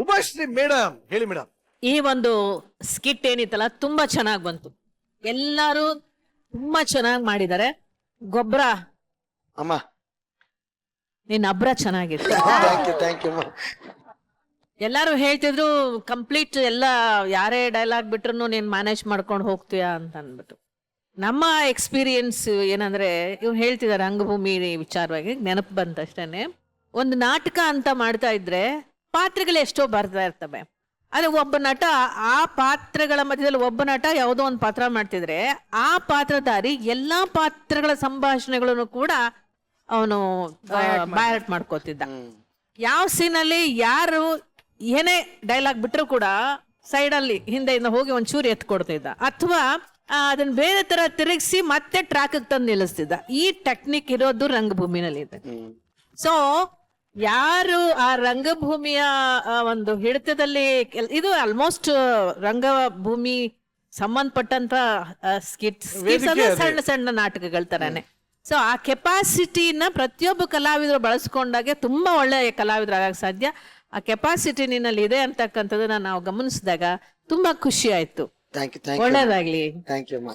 Umashree madam, ಹೇಳಿ ಮೇಡಮ್. ಈ ಒಂದು ಸ್ಕಿಟ್ ಏನಿತ್ತಲ್ಲ ತುಂಬಾ ಚೆನ್ನಾಗಿ ಬಂತು. ಎಲ್ಲರೂ ತುಂಬಾ ಚೆನ್ನಾಗಿ ಮಾಡಿದ್ದಾರೆ. ಗೊಬ್ಬರ ಅಮ್ಮ, ನಿನ್ನ ಅಬ್ರ ಚೆನ್ನಾಗಿತ್ತು. Thank you. ಎಲ್ಲಾರು ಹೇಳ್ತಿದ್ರು ಕಂಪ್ಲೀಟ್ ಎಲ್ಲ ಯಾರೇ ಡೈಲಾಗ್ ಬಿಟ್ರು ನೀನ್ ಮ್ಯಾನೇಜ್ ಮಾಡ್ಕೊಂಡು ಹೋಗ್ತೀಯಾ ಅಂತ ಅಂದ್ಬಿಟ್ಟು. ನಮ್ಮ ಎಕ್ಸ್ಪೀರಿಯನ್ಸ್ ಏನಂದ್ರೆ ಇವ್ ಹೇಳ್ತಿದ್ದಾರೆ ರಂಗಭೂಮಿ ವಿಚಾರವಾಗಿ ನೆನಪು ಬಂತಷ್ಟೇನೆ. ಒಂದು ನಾಟಕ ಅಂತ ಮಾಡ್ತಾ ಇದ್ರೆ ಪಾತ್ರಗಳು ಎಷ್ಟೋ ಬರ್ತಾ ಇರ್ತವೆ. ಆದ್ರೆ ಒಬ್ಬ ನಟ ಆ ಪಾತ್ರಗಳ ಮಧ್ಯದಲ್ಲಿ ಒಬ್ಬ ನಟ ಯಾವುದೋ ಒಂದು ಪಾತ್ರ ಮಾಡ್ತಿದ್ರೆ ಆ ಪಾತ್ರಧಾರಿ ಎಲ್ಲಾ ಪಾತ್ರಗಳ ಸಂಭಾಷಣೆಗಳನ್ನು ಕೂಡ ಅವನು ಬಯಾಟ್ ಮಾಡ್ಕೋತಿದ್ದ. ಯಾವ ಸೀನಲ್ಲಿ ಯಾರು ಏನೇ ಡೈಲಾಗ್ ಬಿಟ್ರು ಕೂಡ ಸೈಡಲ್ಲಿ ಹಿಂದೆಯಿಂದ ಹೋಗಿ ಒಂಚೂರು ಎತ್ಕೊಡ್ತಿದ್ದ, ಅಥವಾ ಅದನ್ನ ಬೇರೆ ತರ ತಿರುಗಿಸಿ ಮತ್ತೆ ಟ್ರ್ಯಾಕ್ ತಂದು ನಿಲ್ಲಿಸ್ತಿದ್ದ. ಈ ಟೆಕ್ನಿಕ್ ಇರೋದು ರಂಗಭೂಮಿನಲ್ಲಿ ಇದೆ. ಸೊ ಯಾರು ಆ ರಂಗಭೂಮಿಯ ಒಂದು ಹಿಡಿತದಲ್ಲಿ ಇದು ಆಲ್ಮೋಸ್ಟ್ ರಂಗಭೂಮಿ ಸಂಬಂಧಪಟ್ಟಂತ ಸ್ಕಿಟ್ಸ್ ಸಣ್ಣ ಸಣ್ಣ ನಾಟಕಗಳ ತರಾನೆ. ಸೊ ಆ ಕೆಪಾಸಿಟಿನ ಪ್ರತಿಯೊಬ್ಬ ಕಲಾವಿದರು ಬಳಸ್ಕೊಂಡಾಗೆ ತುಂಬಾ ಒಳ್ಳೆಯ ಕಲಾವಿದರಾಗಕ್ಕೆ ಸಾಧ್ಯ. ಆ ಕೆಪಾಸಿಟಿ ನಿನ್ನಲ್ಲಿ ಇದೆ ಅಂತಕ್ಕಂಥದ್ದನ್ನ ನಾವು ಗಮನಿಸಿದಾಗ ತುಂಬಾ ಖುಷಿ ಆಯ್ತು. ಒಳ್ಳೇದಾಗ್ಲಿ.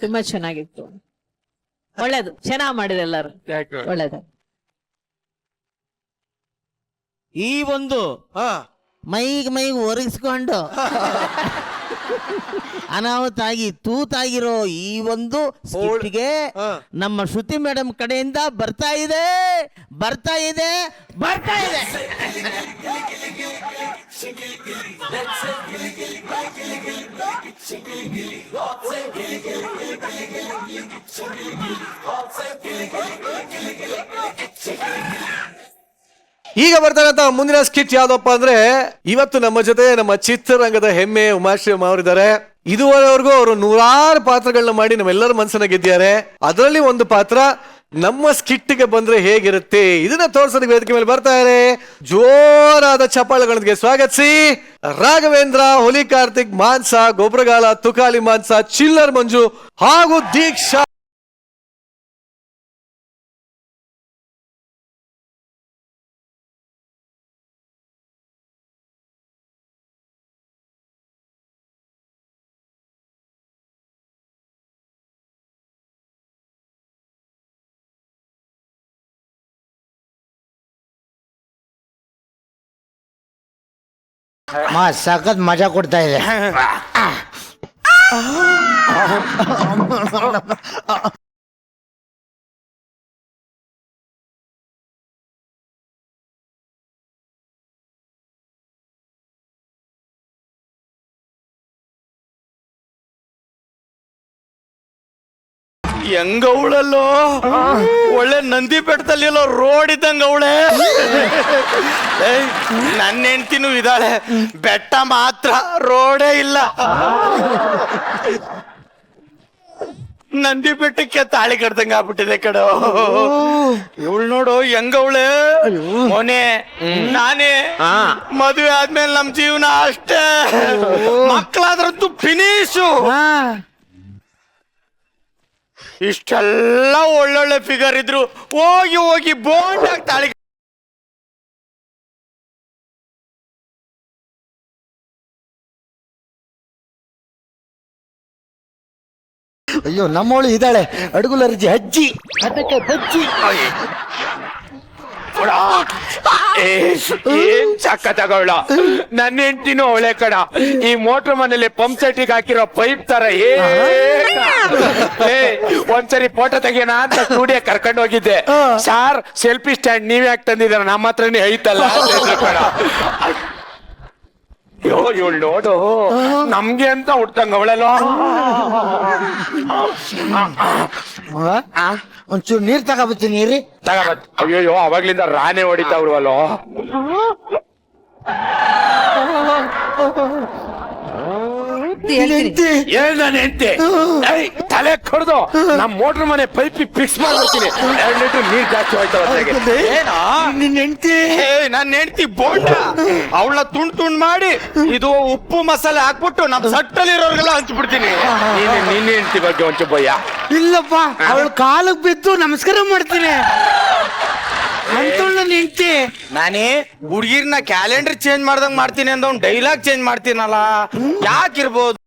ತುಂಬಾ ಚೆನ್ನಾಗಿತ್ತು. ಒಳ್ಳೇದು, ಚೆನ್ನಾಗ್ ಮಾಡಿದೆ ಎಲ್ಲರೂ. ಒಳ್ಳೇದಾಗ್ಲಿ. ಈ ಒಂದು ಮೈಗೆ ಒರಗಿಸ್ಕೊಂಡು ಅನಾಹುತ ಆಗಿ ತೂತಾಗಿರೋ ಈ ಒಂದು ಸ್ಕಿಟ್ಗೆ ನಮ್ಮ ಶ್ರುತಿ ಮೇಡಮ್ ಕಡೆಯಿಂದ ಬರ್ತಾ ಇದೆ. ಈಗ ಬರ್ತಾರಂತ ಮುಂದಿನ ಸ್ಕಿಟ್ ಯಾವ್ದಪ್ಪ ಅಂದ್ರೆ, ಇವತ್ತು ನಮ್ಮ ಜೊತೆ ನಮ್ಮ ಚಿತ್ರರಂಗದ ಹೆಮ್ಮೆ ಉಮಾಶ್ರೀ ಅವರಿದ್ದಾರೆ. ಇದುವರೆವರೆಗೂ ಅವರು 100 ಪಾತ್ರಗಳನ್ನ ಮಾಡಿ ನಮ್ಮೆಲ್ಲರ ಮನಸ್ಸನ್ನ ಗೆದ್ದಿದ್ದಾರೆ. ಅದರಲ್ಲಿ ಒಂದು ಪಾತ್ರ ನಮ್ಮ ಸ್ಕಿಟ್ಗೆ ಬಂದ್ರೆ ಹೇಗಿರುತ್ತೆ ಇದನ್ನ ತೋರ್ಸೋದಕ್ಕೆ ವೇದಿಕೆ ಮೇಲೆ ಬರ್ತಾರೆ. ಜೋರಾದ ಚಪ್ಪಾಳೆಗಳೊಂದಿಗೆ ಸ್ವಾಗತಿಸಿ ರಾಘವೇಂದ್ರ, ಹುಲಿ ಕಾರ್ತಿಕ್, ಮಾನ್ಸ, ಗೊಬ್ರಗಾಲ, ತುಕಾಲಿ ಮಾನ್ಸ, ಚಿಲ್ಲರ್ ಮಂಜು ಹಾಗೂ ದೀಕ್ಷಾ. ಸಖತ್ ಮಜಾ ಕೊಡ್ತಾ ಇದೆ. ಹೆಂಗ ಅವಳಲ್ಲೋ ಒಳ್ಳೆ ನಂದಿ ಬೆಟ್ಟದಲ್ಲಿಲ್ಲೋ ರೋಡ್ ಇದ್ದಂಗ ಅವಳೆ. ನನ್ನ ಹೆಂಡ್ತಿನೂ ಇದ್ದಾಳೆ, ಬೆಟ್ಟ ಮಾತ್ರ ರೋಡೇ ಇಲ್ಲ. ನಂದಿ ಬೆಟ್ಟಕ್ಕೆ ತಾಳಿ ಕಟ್ದಂಗ ಆಗ್ಬಿಟ್ಟಿದೆ ಕಡೋ. ಇವಳು ನೋಡು ಹೆಂಗವಳೆ. ಮೊನೆ ನಾನೇ ಮದುವೆ ಆದ್ಮೇಲೆ ನಮ್ ಜೀವನ ಅಷ್ಟೇ, ಮಕ್ಕಳಾದ್ರಂತೂ ಫಿನಿಶು. ಇಷ್ಟೆಲ್ಲ ಒಳ್ಳೊಳ್ಳೆ ಫಿಗರ್ ಇದ್ರು ಹೋಗಿ ಬೋಂಡಾಗಿ ತಾಳಿ. ಅಯ್ಯೋ ನಮ್ಮವಳು ಇದ್ದಾಳೆ, ಅಡುಗುಲರ್ಜಿ ಅಜ್ಜಿ, ಅದಕ್ಕೆ ಬಜ್ಜಿ. ಏನ್ ಚಕ್ಕ ತಗೊಳ್ಳ. ನನ್ನ ಹೆಂಡತಿನೂ ಅವಳೆ ಕಡ. ಈ ಮೋಟ್ರ್ ಮನೇಲಿ ಪಂಪ್ ಸೆಟ್ಟಿಗೆ ಹಾಕಿರೋ ಪೈಪ್ ತರ ಒಂದ್ಸರಿ ಫೋಟೋ ತೆಗಿಯೋಣ ಅಂತ ಸ್ಟುಡಿಯೋ ಕರ್ಕೊಂಡು ಹೋಗಿದ್ದೆ. ಸಾರ್ ಸೆಲ್ಫಿ ಸ್ಟ್ಯಾಂಡ್ ನೀವ್ ಯಾಕೆ ತಂದಿದ್ದೀರ, ನಮ್ಮ ಹತ್ರನೇ ಐತಲ್ಲ ಕಡ. ಇವಳು ನೋಡು ನಮ್ಗೆ ಅಂತ ಹುಡ್ತಂಗ ಅವಳೆಲ್ಲ. ಒಂಚೂರು ನೀರ್ ತಗೋಬತ್ತೀನಿ ರೀ. ತಗೋಬತ್. ಅಯ್ಯೋ ಅವಾಗ್ಲಿಂದ ರಾನೇ ಹೊಡಿತಾವ್ರವಲ್ಲೋ. ನಾನು ಹೆಂಡ್ತಿ ತಲೆ ಕಡ್ದು ನಮ್ ಮೋಟ್ರ್ ಮನೆ ಪೈಪಿ ಫಿಕ್ಸ್ ಮಾಡ್ಬಿಡ್ತೀನಿ. 2 ಲೀಟರ್ ನೀರ್ ಜಾಸ್ತಿ ಹೋಯ್ತಾವ. ನಿನ್ನ ಹೆಂಡ್ತಿ ನನ್ನ ಹೆಂಡ್ತಿ ಬೋಂಡ. ಅವಳನ್ನ ತುಂಡ್ ಮಾಡಿ ಇದು ಉಪ್ಪು ಮಸಾಲೆ ಹಾಕ್ಬಿಟ್ಟು ನಮ್ ಸಟ್ಟಲ್ಲಿರೋರ್ಗೆಲ್ಲ ಹಂಚ್ಬಿಡ್ತೀನಿ. ನಿನ್ನ ಹೆಂಡ್ತಿ ಬಗ್ಗೆ ಒಂಚೂರು ಭಯ ಇಲ್ಲಪ್ಪ, ಅವಳ ಕಾಲಕ್ಕೆ ಬಿದ್ದು ನಮಸ್ಕಾರ ಮಾಡ್ತೀನಿ ಅಂತ ಹೆಂಡ್ತಿ. ನಾನೇ ಹುಡುಗಿರ್ನ ಕ್ಯಾಲೆಂಡರ್ ಚೇಂಜ್ ಮಾಡ್ದಂಗ್ ಮಾಡ್ತೀನಿ ಅಂದ ಡೈಲಾಗ್ ಚೇಂಜ್ ಮಾಡ್ತೀನಲ್ಲ, ಯಾಕಿರ್ಬೋದು.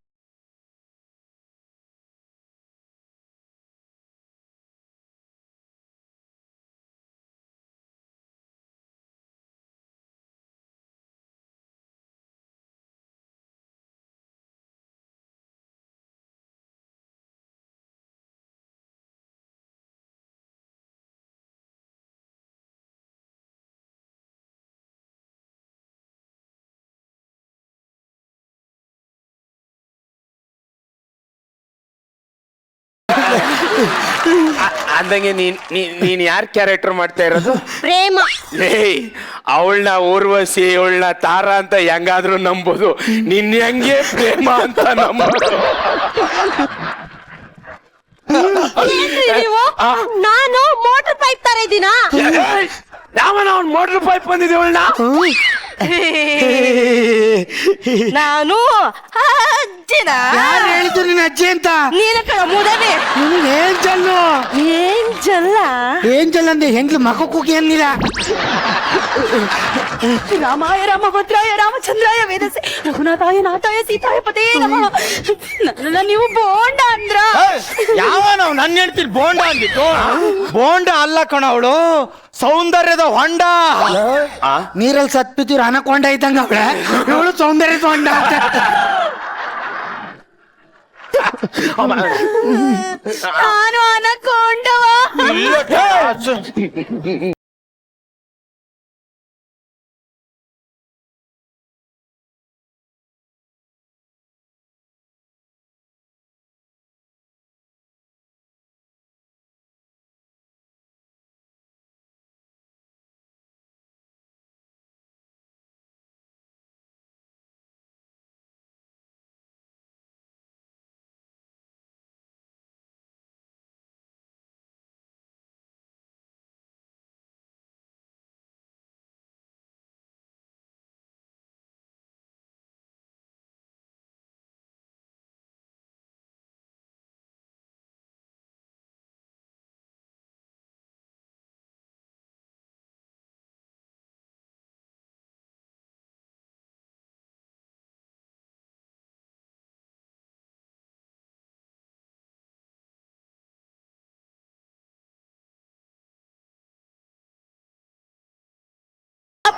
ಅಂದಂಗೆ ನೀನ್ ಯಾರ್ ಕ್ಯಾರೆಕ್ಟರ್ ಮಾಡ್ತಾ ಇರೋದು? ಪ್ರೇಮ. ಅವಳನ್ನ ಊರ್ವಶಿ, ಅವಳನ್ನ ತಾರ ಅಂತ ಹೆಂಗಾದ್ರೂ ನಂಬೋದು, ನಿನ್ ಹೆಂಗೆ ಪ್ರೇಮ ಅಂತ ನಂಬೋದು? ನಾನು ಮೋಟರ್ ಪೈಪ್ ತರ ಇದ್ದೀನಾ? ಯಾವನ ಅವ್ನ್ ಮೋಟರ್ ಪೈಪ್ ಬಂದಿದೆ ಅವಳನ್ನ? ನಾನು ಅಜ್ಜಿನ. ಯಾರು ಹೇಳಿದ್ರು ನಿನ್ನ ಅಜ್ಜಿ ಅಂತ? ನೀನ ಕಣ ಮುದವೆ. ನಿನಗೆ ಏಂಜಲ್ಲು. ಏಂಜಲ್ಲ? ಏಂಜಲ್ ಅಂದ್ರೆ ಹೆಂಗ್ಲು ಮಕ್ಕ ಕೂಗಿ ಅನ್ನಿಲ್ಲ. ರಾಮಾಯ ರಾಮಭದ್ರಾಯ ರಾಮಚಂದ್ರಾಯ ವೇದಸೆ ರಘುನಾಥಾಯ ನಾಥಾಯ ಸೀತಾಯ ಪದೇ ನಮಃ. ನನ್ನ ನೀವು ಬೋಂಡ ಅಂದ್ರ? ಯಾವ ನಾವು ನನ್ನ ಹೇಳ್ತೀನಿ ಬೋಂಡ ಅಂದಿತ್ತು? ಬೋಂಡ ಅಲ್ಲ ಕಣ, ಅವಳು ಸೌಂದರ್ಯದ ಹೊಂಡ. ನೀರಲ್ಲಿ ಸತ್ಬಿದ್ದು ಅನಕೊಂಡ ಇದ್ದಂಗ ಅವಳ, ಇವಳು ಸೌಂದರ್ಯದ ಹೊಂಡ. ನಾನು ಅನಕೊಂಡವ.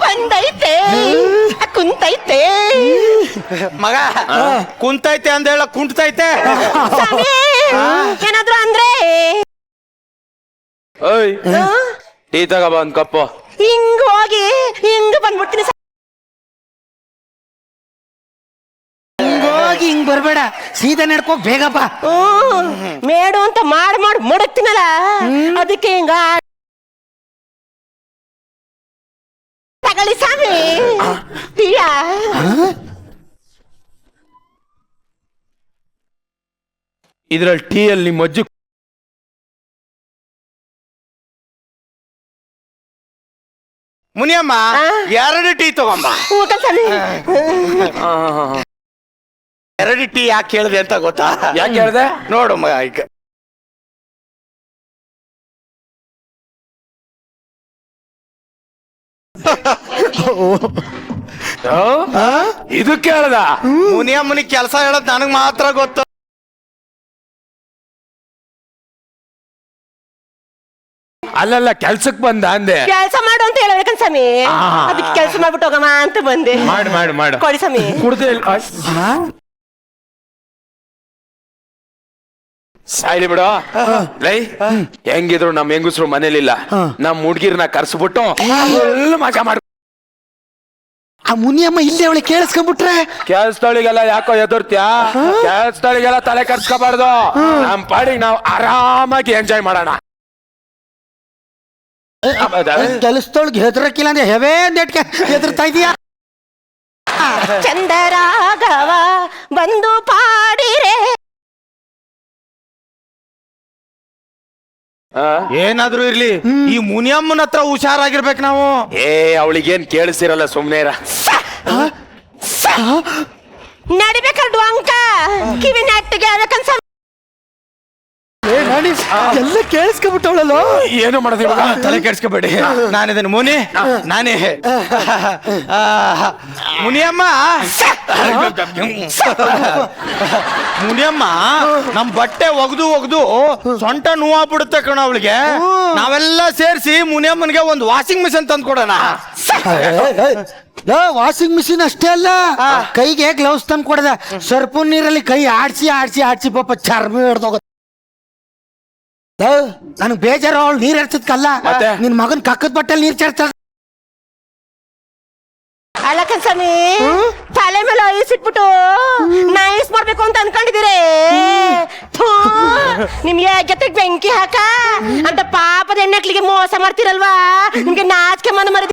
ಬಂದೈತೆ ಕುಂತೈತೆ ಮಗ ಕುಂತೈತೆ ಅಂದ ಹೇಳ ಕುಂಟತೈತೆ. ಏನಾದ್ರು ಅಂದ್ರೆ ಓಯ್ ಟೀ ತಗೋ ಒಂದ್ ಕಪ್ಪು. ಹಿಂಗ್ ಹೋಗಿ ಹಿಂಗ್ ಬಂದ್ಬಿಡ್ತೀನಿ. ಹಿಂಗೋಗಿ ಹಿಂಗ್ ಬರ್ಬೇಡ, ಸೀದಾ ನಡ್ಕೋ ಬೇಗ ಬಾ. ಮೇಡು ಅಂತ ಮಾಡಿ ಮಡಗ್ತೀನಲ್ಲ, ಅದಕ್ಕೆ ಹಿಂಗ ತಗೊಳ್ಳಿ ಸ್ವಾಮಿ. ಇದ್ರಲ್ಲಿ ಟೀ ಅಲ್ಲಿ ಮಜ್ಜು ಮುನಿಯಮ್ಮ 2 ಟೀ ತಗೊಂಬ. 2 ಟೀ ಯಾಕೆ ಕೇಳಿದೆ ಅಂತ ಗೊತ್ತಾ? ಯಾಕೆ ಹೇಳ್ದೆ? ನೋಡು ಮಗ, ಈಗ ಇದು ಕೇಳ್ದ? ಮುನಿಯಮ್ಮನಿಗೆ ಕೆಲಸ ಹೇಳೋದ್ ನನಗ್ ಮಾತ್ರ ಗೊತ್ತು. ಅಲ್ಲಲ್ಲ ಕೆಲ್ಸಕ್ ಬಂದ ಅಂದೆ. ಕೆಲಸ ಮಾಡು ಅಂತ ಹೇಳ್ಬೇಕನ್ ಸ್ವಾಮಿ, ಅದಕ್ಕೆ ಕೆಲಸ ಮಾಡ್ಬಿಟ್ಟು ಹೋಗಮ್ಮ ಅಂತ ಬಂದೆ. ಮಾಡು ಕೊಡಿ ಸ್ವಾಮಿ. ಕುಡ್ದೆ ಸಾಯ್ಲಿ ಬಿಡು. ಲೈ ಹೆಂಗಿದ್ರು ನಮ್ ಹೆಂಗಸ್ರು ಮನೇಲಿಲ್ಲ, ನಮ್ ಹುಡ್ಗಿರ್ನ ಕರ್ಸ್ಬಿಟ್ಟು ಮಜಾ ಮಾಡ್. ಆ ಮುನಿಯಮ್ಮ ಇಲ್ಲೇ ಅವಳಿ ಕೇಳಿಸ್ಕೊಂಡ್ಬಿಟ್ರೆ? ಕೆಲ್ಸದೊಳಿಗೆಲ್ಲ ಯಾಕೋ ಎದುರ್ತ್ಯಾ? ಕೆಲ್ಸದೊಳಿಗೆಲ್ಲ ತಲೆ ಕರ್ಸ್ಕೋಬಾರ್ದು. ನಮ್ ಪಾಡಿಗೆ ನಾವು ಆರಾಮಾಗಿ ಎಂಜಾಯ್ ಮಾಡೋಣ. ಕೆಲಸದೊಳಗೆ ಹೆದರಕ್ಕಿಲ್ಲ ಅಂದ್ರೆ ಹೆವೇ ನೆಟ್ಗೆ ಹೆದರ್ತಾ ಇದೀಯಾ? ಚಂದರಾಗವ ಬಂದು ಪಾಡಿರೆ. ಏನಾದ್ರೂ ಇರ್ಲಿ, ಈ ಮುನಿಯಮ್ಮನ ಹತ್ರ ಹುಷಾರಾಗಿರ್ಬೇಕು ನಾವು. ಅವಳಿಗೇನ್ ಕೇಳಿಸಿರಲ್ಲ, ಸುಮ್ನೆ ಇರ. ನಡಿಬೇಕಲ್ಡು ಅಂಕ ಕಿವಿ ನೆಟ್ಟಿಗೆ ಆಗ್ಬೇಕನ್ಸ. ಎಲ್ಲ ಕೇಳಿಸ್ಕೊಂಡ್ಬಿಟ್ಟವಳಲ್ಲ. ಏನು ಮಾಡೋದು ಇವಾಗ? ತಲೆ ಕೆಡ್ಸ್ಕೊಬೇಡಿ, ನಾನಿದ್ದೇನೆ ಮುನಿ, ನಾನೇ. ಮುನಿಯಮ್ಮ ಮುನಿಯಮ್ಮ ನಮ್ ಬಟ್ಟೆ ಒಗ್ದು ಸೊಂಟ ನೋವಾಗ್ಬಿಡುತ್ತೆ ಕಣ ಅವಳಿಗೆ. ನಾವೆಲ್ಲ ಸೇರಿಸಿ ಮುನಿಯಮ್ಮನಿಗೆ ಒಂದು ವಾಷಿಂಗ್ ಮಿಷಿನ್ ತಂದು ಕೊಡೋಣ. ವಾಷಿಂಗ್ ಮಿಷಿನ್ ಅಷ್ಟೇ ಅಲ್ಲ, ಕೈಗೆ ಗ್ಲೌಸ್ ತಂದು ಕೊಡದ. ಸರ್ಪು ನೀರಲ್ಲಿ ಕೈ ಆಡ್ಸಿ ಪಾಪ ಚರ್ಮ ಹಿಡ್ದೋಗ. ನನಗ್ ಬೇಜಾರು, ಅವಳು ನೀರ್ ಹರ್ಸದ್ಕಲ್ಲ, ನಿನ್ ಮಗನ್ ಕಕ್ಕದ ಬಟ್ಟೆಲ್ ನೀರ್ ಚರ್ಚ. ಅಲ್ಲ ಕನ್ಸಮಿ ತಲೆ ಮೇಲೆ ಐಸ್ ಇಟ್ಬಿಟ್ಟು ನೈಸ್ ಮಾಡ್ಬೇಕು ಅಂತ ಅನ್ಕೊಂಡಿದ್ದೀರಿ ನಿಮ್ಗೆ ಜೊತೆಗೆ ಬೆಂಕಿ ಹಾಕ ಅಂತ ಪಾಪದ ಹೆಣ್ಣಕ್ಲಿಗೆ ಮೋಸ ಮಾಡ್ತಿರಲ್ವಾ ನಿಮ್ಗೆ ನಾಚಿಕೆ ಮನ ಮರ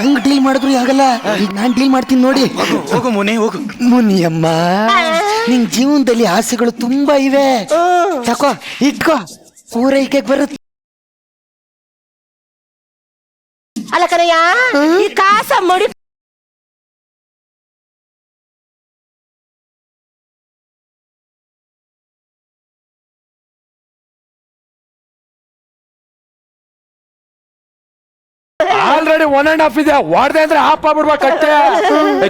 ಹಂಗ್ ಡೀಲ್ ಮಾಡಿದ್ರು ಆಗಲ್ಲ ಈಗ ನಾನ್ ಡೀಲ್ ಮಾಡ್ತೀನಿ ನೋಡಿ. ಹೋಗು ಮುನಿ ಹೋಗು. ಮುನಿಯಮ್ಮ ನಿನ್ ಜೀವನದಲ್ಲಿ ಆಸೆಗಳು ತುಂಬಾ ಇವೆ, ತಕೋ ಇಟ್ಕೋ, ಪೂರೈಕೆ ಬರುತ್ತೆ. ಅಲ್ಲ ಕಣಯ್ಯ ಈ ಕಾಸ ಮಡಿ ಆಲ್ರೆಡಿ 1.5 ಇದೆ, ವಾಡ್ದೆ ಅಂದ್ರೆ ಹಾಪ್ ಆಗ್ಬಿಡ್ಬೇಕು ಕಟ್ಟೆ.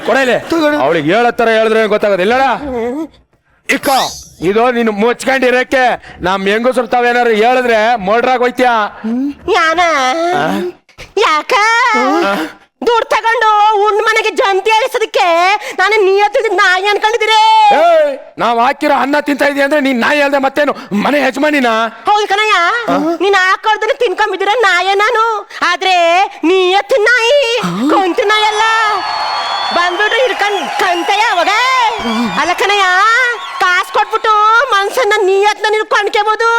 ಕೊಡಲಿ ಅವಳಿಗೆ ಹೇಳತ್ತರ ಹೇಳಿದ್ರೆ ಗೊತ್ತಾಗೋದು ಇಲ್ಲಡ. ಇಕ್ಕ ಇದು ನೀನು ಮುಚ್ಕೊಂಡಿರಕ್ಕೆ ನಮ್ ಹೆಂಗಸರು ತಾವೇನಾರು ಹೇಳಿದ್ರೆ ಮರ್ಡ್ರಾಗ ಹೋಯ್ತೀಯ. ಯಾನ ಯಾಕ ದುಡ್ಡು ತಗೊಂಡು ಉಂಡ್ ಮನೆಗೆ ಜಂತಿ ಹೇಳಿಸೋದಕ್ಕೆ ನಾನು ನಿಯತ್ತಿದ ನಾಯಿ ಅನ್ಕೊಂಡಿದ್ದೀರಿ. ನಾವ್ ಹಾಕಿರೋ ಅನ್ನ ತಿಂತಾ ಇದೀಯ ಅಂದ್ರೆ ನೀನ್ ನಾಯಿ ಅಲ್ದೆ ಮತ್ತೇನು ಮನೆ ಯಜಮಾನಿನ? ಹೌದು ಕಣಯ್ಯ, ನೀನ್ ಹಾಕೋದನ್ನ ತಿನ್ಕೊಂಬಿದ್ದೀರ ನಾಯ ನಾನು, ಆದ್ರೆ ನಿಯತ್ತಿನ ನಾಯಿ ಕೊಂತ ನಾಯಿ ಅಲ್ಲ. ಬಂದ್ಬಿಟ್ಟು ಹಿಡ್ಕೊಂಡ್ ಕಂತೆಯ ಅವಾಗ. ಅಲ್ಲ ಕಣಯ್ಯ, ಕಾಸು ಕೊಟ್ಬಿಟ್ಟು ಮನ್ಸನ್ನ ನಿಯತ್ನ ನೀನು ಕೊಂಡ್ಕೋಬಹುದು,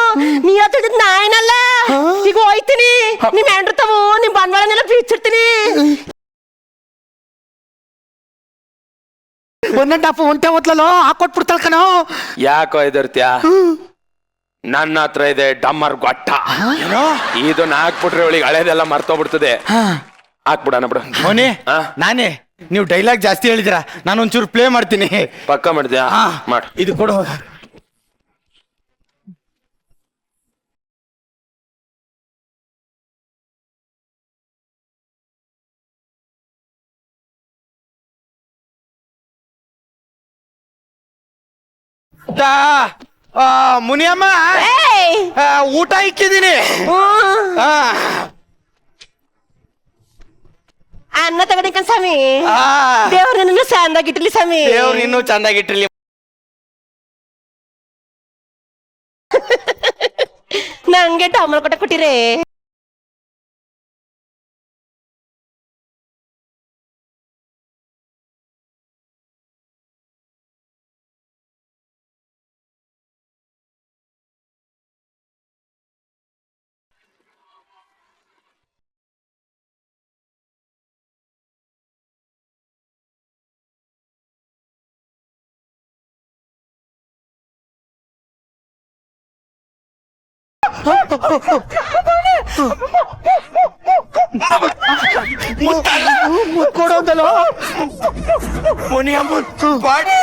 ನಿಯತ್ತಿದ ನಾಯಿನಲ್ಲ. ಈಗ ಹೋಯ್ತೀನಿ, ನಿಮ್ ಹೆಂಡ್ರತವು ನಿಮ್ ಬಂಡವಾಳನೆಲ್ಲ ಬೀಚಿರ್ತೀನಿ. 1.5 ಒಂಟೆ ಓದ್ಲೋ ಹಾಕೊಟ್ಬಿಡ್ತಾಳ ಕಣೋ. ಯಾಕೋ ಇದರ್ತ್ಯ? ನನ್ನ ಹತ್ರ ಇದೆ ಡಮ್ಮರ್ ಗೊಟ್ಟ. ಇದನ್ನ ಹಾಕ್ಬಿಟ್ರೆ ಅವಳಿಗೆ ಹಳೇದೆಲ್ಲ ಮರ್ತೋಗ್ಬಿಡ್ತದೆ. ಹಾಕ್ಬಿಡಣ ಬಿಡು. ಮೋನಿ ನಾನೇ, ನೀವು ಡೈಲಾಗ್ ಜಾಸ್ತಿ ಹೇಳಿದಿರಾ, ನಾನು ಒಂಚೂರು ಪ್ಲೇ ಮಾಡ್ತೀನಿ. ಪಕ್ಕ ಮಾಡ್ತೀಯಾ? ಮಾಡು. ಇದು ಕೊಡು. ಮುನಿಯಮ್ಮ ಊಟ ಇಕ್ಕಿದ್ದೀನಿ. ಅನ್ನ ತಗೊಂಡಿಕ್ಕ ಸ್ವಾಮಿ, ದೇವ್ರ ನಿನ್ನ ಚಂದಾಗಿಟ್ಟಿರ್ಲಿ ಸ್ವಾಮಿ. ದೇವ್ರು ಇನ್ನೂ ಚಂದಾಗಿಟ್ಟಿರ್ಲಿ. ನಂಗೆ ಟಮಲ್ ಕೊಟ್ಟ ಕೊಟ್ಟಿರೇ. ಕೊಡೋದಲ್ಲ ಮುನಿಯಮ್ಮ ಬಾಡಿ.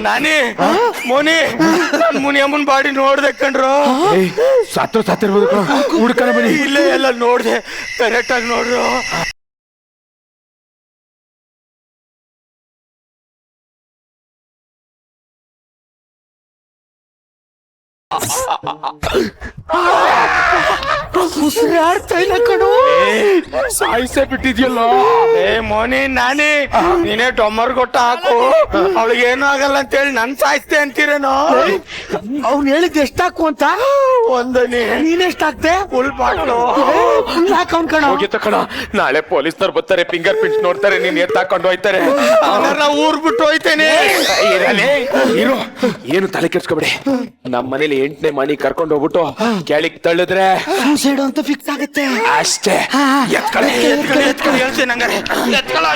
ನಾನೇ ಮೋನಿ, ನಾನ್ ಮುನಿಯಮ್ಮನ್ ಬಾಡಿ ನೋಡ್ದೆ ಕಣ್ರು. ಸತ್ತಿರ್ಬೋದು ಹುಡ್ಕನ ಬನ್ನಿ. ಇಲ್ಲೇ ಎಲ್ಲ ನೋಡ್ದೆ, ಕರೆಕ್ಟ್ ಆಗಿ ನೋಡ್ರು. ಉಸಿರಾಡ್ತಾ ಇಲ್ಲ ಕಣೋ. ಸಾಯಿಸೇ ಬಿಟ್ಟಿದ್ಯಲ್ಲ. ಮೋನಿ ನಾನೇ, ನೀನೇ ಡೊಮ್ಮರ್ ಕೊಟ್ಟ ಹಾಕು, ಅವಳಿಗೆ ಏನೂ ಆಗಲ್ಲ ಅಂತೇಳಿ ನನ್ ಸಾಯಿಸ್ತೆ ಅಂತೀರೇನೋ. ಅವ್ನು ಹೇಳಿದ್ ಎಷ್ಟಾಕು ಅಂತ? ಒಂದನೇ. ನೀನೆಷ್ಟಾಕ್ತೆ? Full bottle. ಫುಲ್ ಹಾಕವ್ನ್ ಕಣ. ಹೋಗಿತ್ತ ಕಣ, ನಾಳೆ ಪೊಲೀಸ್ನವ್ರು ಬರ್ತಾರೆ, ಫಿಂಗರ್ ಪ್ರಿಂಟ್ಸ್ ನೋಡ್ತಾರೆ, ನೀನ್ ಎತ್ತಾಕೊಂಡು ಹೋಯ್ತಾರೆ. ಅವನನ್ನ ಊರ್ ಬಿಟ್ಟು ಹೋಯ್ತೇನೆ. ಇರು, ಏನು ತಲೆ ಕೆಡ್ಸ್ಕೊಬೇಡಿ. ನಮ್ಮ ಮನೇಲಿ 8ನೇ ಮನಿ ಕರ್ಕೊಂಡು ಹೋಗ್ಬಿಟ್ಟು ಕೆಳಗ್ ತಳ್ಳಿದ್ರೆ ಸೂಸೈಡ್ ಅಂತ ಫಿಕ್ಸ್ ಆಗುತ್ತೆ ಅಷ್ಟೇ. ಎತ್ಕೊಳ್ಳಿ ಹೇಳ್ತೀನಿ ಹಂಗಾರೆ. ಎತ್ಕೊಳ್ಳೋ,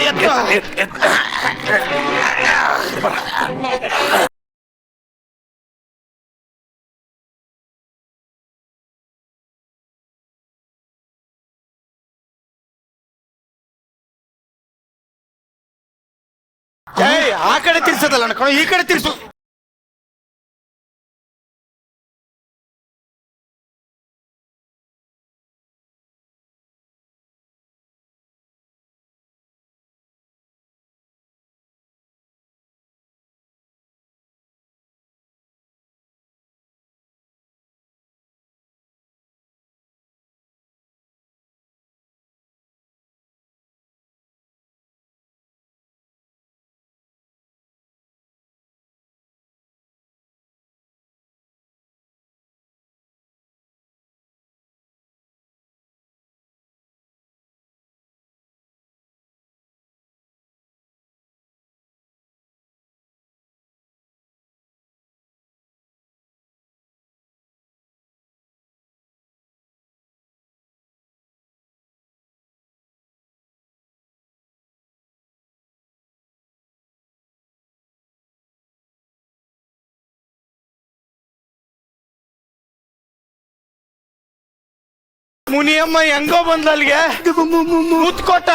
ಆ ಕಡೆ ತಿರ್ಸೋದಲ್ಲ ಕಣೋ, ಈ ಕಡೆ ತಿರ್ಸು. ಮುನಿಯಮ್ಮ ಹೆಂಗೋ ಬಂದ್ಲ ಅಲ್ಲಿಗೆ ಮುತ್ಕೊಟ್ಟ.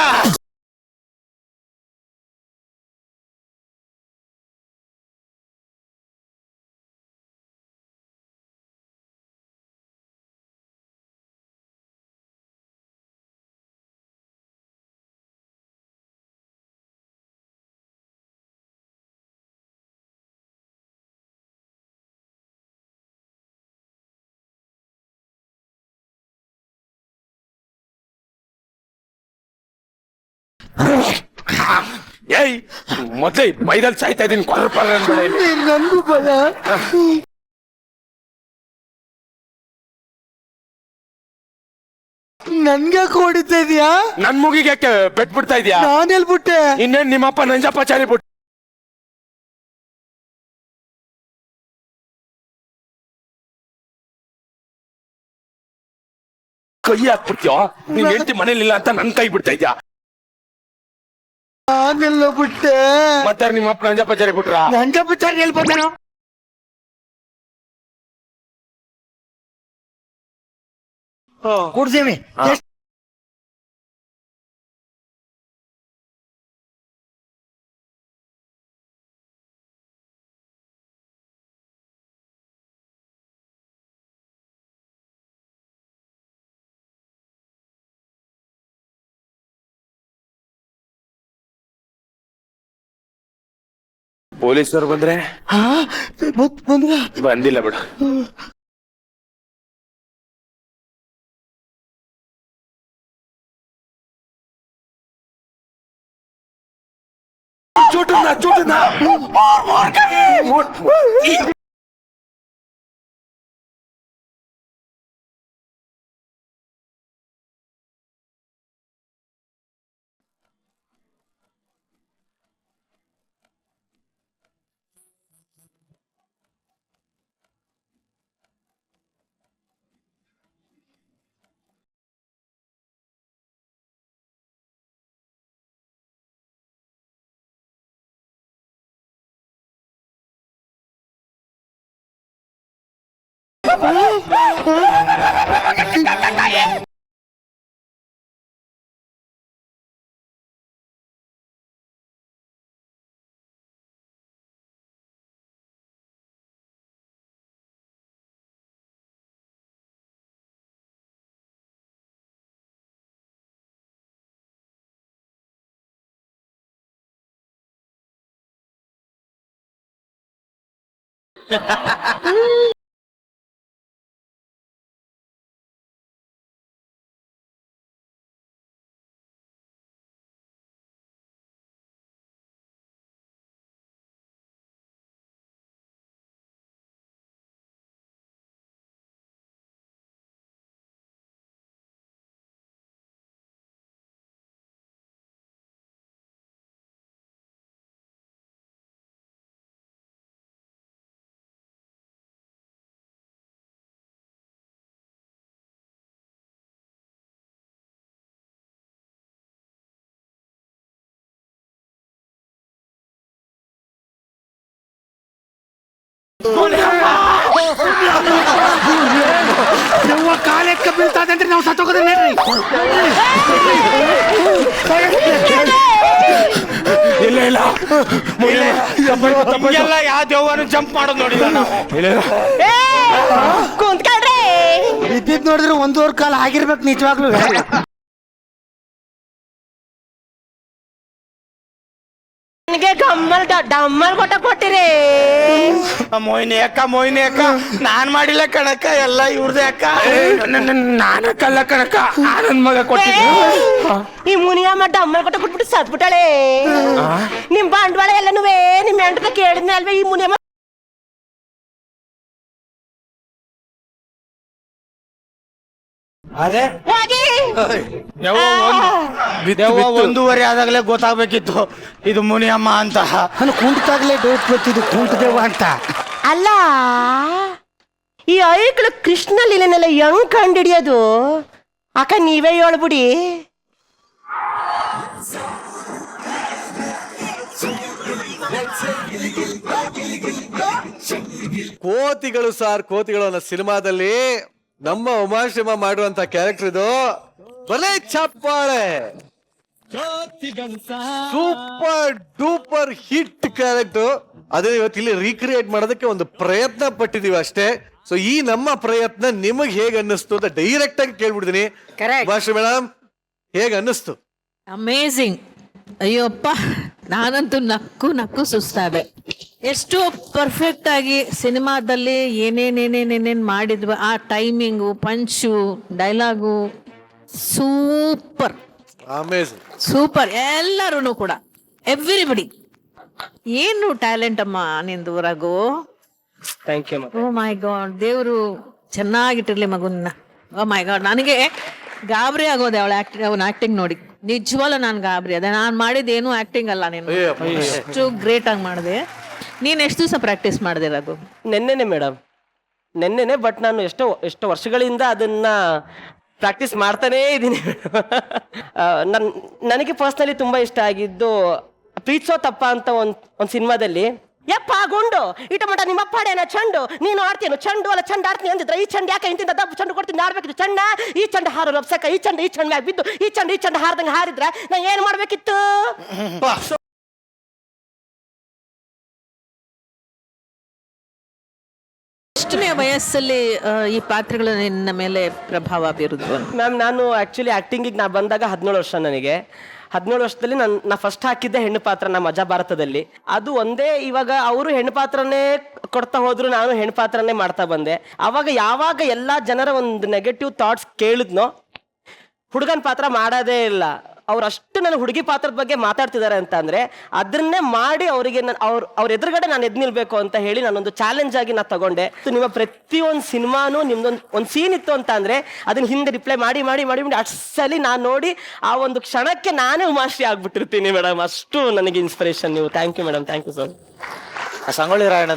ಏಯ್ ಮೊದ್ಲೇ ಮೈದಲ್ಲಿ ಸಾಯ್ತಾ ಇದೀನಿ, ಕೊರ್ರ ನನ್ಗೂ ಭಯ. ನನ್ಗೆ ಹೊಡಿತಾ ಇದೀಯಾ? ನನ್ ಮುಗಿಗೆ ಯಾಕೆ ಬೆಟ್ ಬಿಡ್ತಾ ಇದೀಯಾ? ನಾನೆಲ್ ಬಿಟ್ಟೆ? ಇನ್ನೇನ್ ನಿಮ್ಮಪ್ಪ ನಂಜಪ್ಪಾಚಾರಿ ಬಿಟ್ಟು ಕೈ ಹಾಕ್ಬಿಡ್ತೀಯೋ? ನೀನ್ ಹೆಂಡತಿ ಮನೇಲಿಲ್ಲ ಅಂತ ನನ್ ಕೈ ಬಿಡ್ತಾ ಇದ್ಯಾ? ನಾನೆಲ್ಲ ಬಿಟ್ಟೆ? ಮತ್ತೆ ನಿಮ್ಮಪ್ಪ ನಂಜಪ್ಪಾಚಾರಿ ಬಿಟ್ರ? ನಂಜಪ್ಪಾಚಾರಿ ಎಲ್ಲಿ ಬಂದನು? ಕುಡ್ದೇವಿ. ಪೊಲೀಸರು ಬಂದ್ರೆ? ಬಂದ್ರ? ಬಂದಿಲ್ಲ ಬಿಡು. ಚೂಟನ್ನ ಕಾಲೆಕ್ಕ ಬೀಳ್ತಾದಂದ್ರೆ ನಾವು ಸತ್ತೋಗೋದ ನೋಡ್ರಿ. ಇಲ್ಲ ಇಲ್ಲ ಎಲ್ಲ ಯಾವ ದೇವನು ಜಂಪ್ ಮಾಡೋದು ನೋಡಿಲ್ಲ ನಾವು. ಕುಂತ್ಕೊಳ್ರಿ. ಇದ್ದಿದ್ ನೋಡಿದ್ರೆ 1.5 ಕಾಲ ಆಗಿರ್ಬೇಕು ನಿಜವಾಗ್ಲೂ. ನನಗೆ ಗಮ್ಮಲ್ ಡಮ್ಮಲ್ ಕೊಟ್ಟ ಕೊಟ್ಟಿರಿ. ಮೋಹಿನಿ ಅಕ್ಕ ನಾನ್ ಮಾಡಿಲ್ಲ ಕಣಕ್ಕ, ಎಲ್ಲ ಇವ್ರದೇ ಅಕ್ಕ. ನಾನಕ್ಕಲ್ಲ ಕಣಕ್ಕ, ನನ್ ಮಗ ಕೊಟ್ಟಿದ್ದ. ಈ ಮುನಿಯಮ್ಮ ಡಮ್ಮಲ್ ಕೊಟ್ಟ ಕೊಟ್ಬಿಟ್ಟು ಸತ್ಬಿಟ್ಟಾಳೆ. ನಿಮ್ ಬಂಡವಾಳ ಎಲ್ಲನೂ ನಿಮ್ ಹೆಂಡತ ಕೇಳಿದ್ಮೇಲೆ ಅಲ್ವೇ ಈ ಮುನಿಯಮ್ಮ ಅದೇ ಬಿತ್ತು. 1:30 ಆದಾಗಲೇ ಗೊತ್ತಾಗ್ಬೇಕಿತ್ತು ಇದು ಮುನಿಯಮ್ಮ ಅಂತ. ನಾನು ಕುಂಟಾಗ್ಲೇ ಡೌಟ್ ಬರ್ತಿದ್ದು ಕುಂಟದೇವ ಅಂತ. ಅಲ್ಲ, ಈ ಐಕ್ಳು ಕೃಷ್ಣ ಲೀಲೆನೆಲ್ಲ ಹೆಂಗ್ ಕಂಡಿಡಿಯೋದು ಅಕ್ಕ ನೀವೇ ಹೇಳ್ಬಿಡಿ. ಕೋತಿಗಳು ಅನ್ನೋ ಸಿನಿಮಾದಲ್ಲಿ ನಮ್ಮ ಉಮಾಶ್ರೀಮ ಮಾಡುವಂತ ಕ್ಯಾರೆಕ್ಟರ್ ಇದು ಬಲೆ ಚಪ್ಪಾಳೆ. Super duper hit character. ಅದೇ ಇವತ್ತು ಇಲ್ಲಿ ರೀಕ್ರಿಯೇಟ್ ಮಾಡೋದಕ್ಕೆ ಒಂದು ಪ್ರಯತ್ನ ಪಟ್ಟಿದೀವಿ ಅಷ್ಟೇ. ಸೊ ಈ ನಮ್ಮ ಪ್ರಯತ್ನ ನಿಮಗ್ ಹೇಗ್ ಅನ್ನಿಸ್ತು ಅಂತ ಡೈರೆಕ್ಟ್ ಆಗಿ ಕೇಳ್ಬಿಡ್ತೀನಿ. ಉಮಾಶ್ರೀ ಮೇಡಮ್, ಹೇಗ್ ಅನ್ನಿಸ್ತು? ಅಮೇಝಿಂಗ್. ಅಯ್ಯಪ್ಪ, ನಾನಂತೂ ನಕ್ಕು ಸುಸ್ತಾದೆ. ಎಷ್ಟು ಪರ್ಫೆಕ್ಟ್ ಆಗಿ ಸಿನಿಮಾದಲ್ಲಿ ಏನೇನ್ ಮಾಡಿದ್ವಿ, ಆ ಟೈಮಿಂಗು, ಪಂಚು, ಡೈಲಾಗು ಸೂಪರ್. ಎಲ್ಲರೂ ಕೂಡ ಎವ್ರಿಬಡಿ. ಏನು ಟ್ಯಾಲೆಂಟ್ ಅಮ್ಮ ನಿಂದು Raghu. Thank you. Oh my God, ದೇವರು ಚೆನ್ನಾಗಿಟ್ಟಿರ್ಲಿ ಮಗುನ್ನ. ಓ ಮೈ ಗಾಡ್, ನನಗೆ ಗಾಬರಿ ಆಗೋದೆ ಅವನ ಆಕ್ಟಿಂಗ್ ನೋಡಿ. ನಿಜವಲ್ಲ, ನಾನು ಗಾಬರಿ ಅದೇ. ನಾನು ಮಾಡಿದ್ದೇನು ಆಕ್ಟಿಂಗ್ ಅಲ್ಲ, ನೀನು ಎಷ್ಟು ಗ್ರೇಟ್ ಆಗಿ ಮಾಡಿದೆ. ನೀನ್ ಎಷ್ಟು ದಿವಸ ಪ್ರಾಕ್ಟೀಸ್ ಮಾಡಿದೆ ರಘು? ನೆನ್ನೆನೆ ಮೇಡಮ್, ನೆನ್ನೆನೆ. ಬಟ್ ನಾನು ಎಷ್ಟೋ ವರ್ಷಗಳಿಂದ ಅದನ್ನ ಪ್ರಾಕ್ಟೀಸ್ ಮಾಡ್ತಾನೇ ಇದ್ದೀನಿ. ನನಗೆ ಪರ್ಸ್ನಲಿ ತುಂಬಾ ಇಷ್ಟ ಆಗಿದ್ದು ಪ್ರೀತ್ಸೋ ತಪ್ಪ ಅಂತ ಒಂದು ಸಿನಿಮಾದಲ್ಲಿ, ಯಪ್ಪ ಗುಂಡು ಈ ಟೊಮಟ ನಿಮ್ಮ ಅಪ್ಪಾಡೇನ ಚಂಡು, ನೀನು ಆಡ್ತೀನು ಚಂಡು ಅಲ್ಲ ಚಂಡ ಆಡ್ತೀನಿ ಅಂದಿದ್ರೆ, ಈ ಚಂಡ ಯಾಕೆ ಇಂತಿಂದ ದಬ್ಬ ಚಂಡು ಕೊಡ್ತೀನಿ ಆಡ್ಬೇಕಿತ್ತು ಚಂಡ, ಈ ಚಂಡ ಹಾರೋ ರಬ್ಸಕ, ಈ ಚಂಡ ಮ್ಯಾಗ ಬಿದ್ದು, ಈ ಚಂಡ ಹಾರದಂಗೆ ಹಾರಿದ್ರೆ ನಾ ಏನ್ ಮಾಡ್ಬೇಕಿತ್ತು? ಎಷ್ಟನೇ ವಯಸ್ಸಲ್ಲಿ ಈ ಪಾತ್ರಗಳು ನಿನ್ನ ಮೇಲೆ ಪ್ರಭಾವ ಬೀರುದು? ಮ್ಯಾಮ್, ನಾನು ಆಕ್ಚುಲಿ ಆಕ್ಟಿಂಗಿಗೆ ನಾ ಬಂದಾಗ 17 ವರ್ಷ. ನನಗೆ 17 ವರ್ಷದಲ್ಲಿ ನಾ ಫಸ್ಟ್ ಹಾಕಿದ್ದೆ ಹೆಣ್ಣು ಪಾತ್ರ ನಮ್ಮ ಅಜ್ಜ ಭಾರತದಲ್ಲಿ. ಅದು ಒಂದೇ. ಇವಾಗ ಅವರು ಹೆಣ್ಣು ಪಾತ್ರನೇ ಕೊಡ್ತಾ ಹೋದ್ರು, ನಾನು ಹೆಣ್ಣು ಪಾತ್ರನೇ ಮಾಡ್ತಾ ಬಂದೆ. ಅವಾಗ ಯಾವಾಗ ಎಲ್ಲಾ ಜನರ ಒಂದು ನೆಗೆಟಿವ್ ಥಾಟ್ಸ್ ಕೇಳಿದ್ನೋ, ಹುಡುಗನ ಪಾತ್ರ ಮಾಡೋದೇ ಇಲ್ಲ, ಅವ್ರಷ್ಟು ನನ್ನ ಹುಡುಗಿ ಪಾತ್ರದ ಬಗ್ಗೆ ಮಾತಾಡ್ತಿದ್ದಾರೆ ಅಂತ ಅಂದ್ರೆ ಅದನ್ನೇ ಮಾಡಿ ಅವರಿಗೆ ಅವ್ರ ಎದುರುಗಡೆ ನಾನು ಎದ್ದು ನಿಲ್ಬೇಕು ಅಂತ ಹೇಳಿ ನಾನೊಂದು ಚಾಲೆಂಜ್ ಆಗಿ ನಾ ತಗೊಂಡೆ. ನಿಮ್ಮ ಪ್ರತಿಯೊಂದು ಸಿನಿಮಾನು ನಿಮ್ದೊಂದು ಸೀನ್ ಇತ್ತು ಅಂತ ಅಂದ್ರೆ ಅದನ್ನ ಹಿಂದೆ ರಿಪ್ಲೈ ಮಾಡಿ ಅಷ್ಟಲ್ಲಿ ನಾನು ನೋಡಿ ಆ ಒಂದು ಕ್ಷಣಕ್ಕೆ ನಾನೇ ಉಮಾಶ್ರೀ ಆಗ್ಬಿಟ್ಟಿರ್ತೀನಿ ಮೇಡಮ್. ಅಷ್ಟು ನನಗೆ ಇನ್ಸ್ಪಿರೇಷನ್ ನೀವು. Thank you madam, thank you sir. Sangolli Rayanna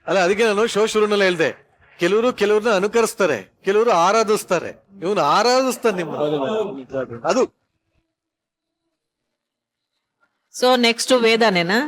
ಅಲ್ಲ, ಅದಕ್ಕೆ ನಾನು ಶೋ ಶುರುನಲ್ಲಿ ಹೇಳ್ದೆ, ಕೆಲವ್ರನ್ನ ಅನುಕರಿಸ್ತಾರೆ, ಕೆಲವರು ಆರಾಧಿಸ್ತಾರೆ. ಇವನು ಆರಾಧಿಸ್ತಾನೆ ನಿಮ್ಮ ಅದು. ಸೊ ನೆಕ್ಸ್ಟ್ ವೇದಾನೇನಾ?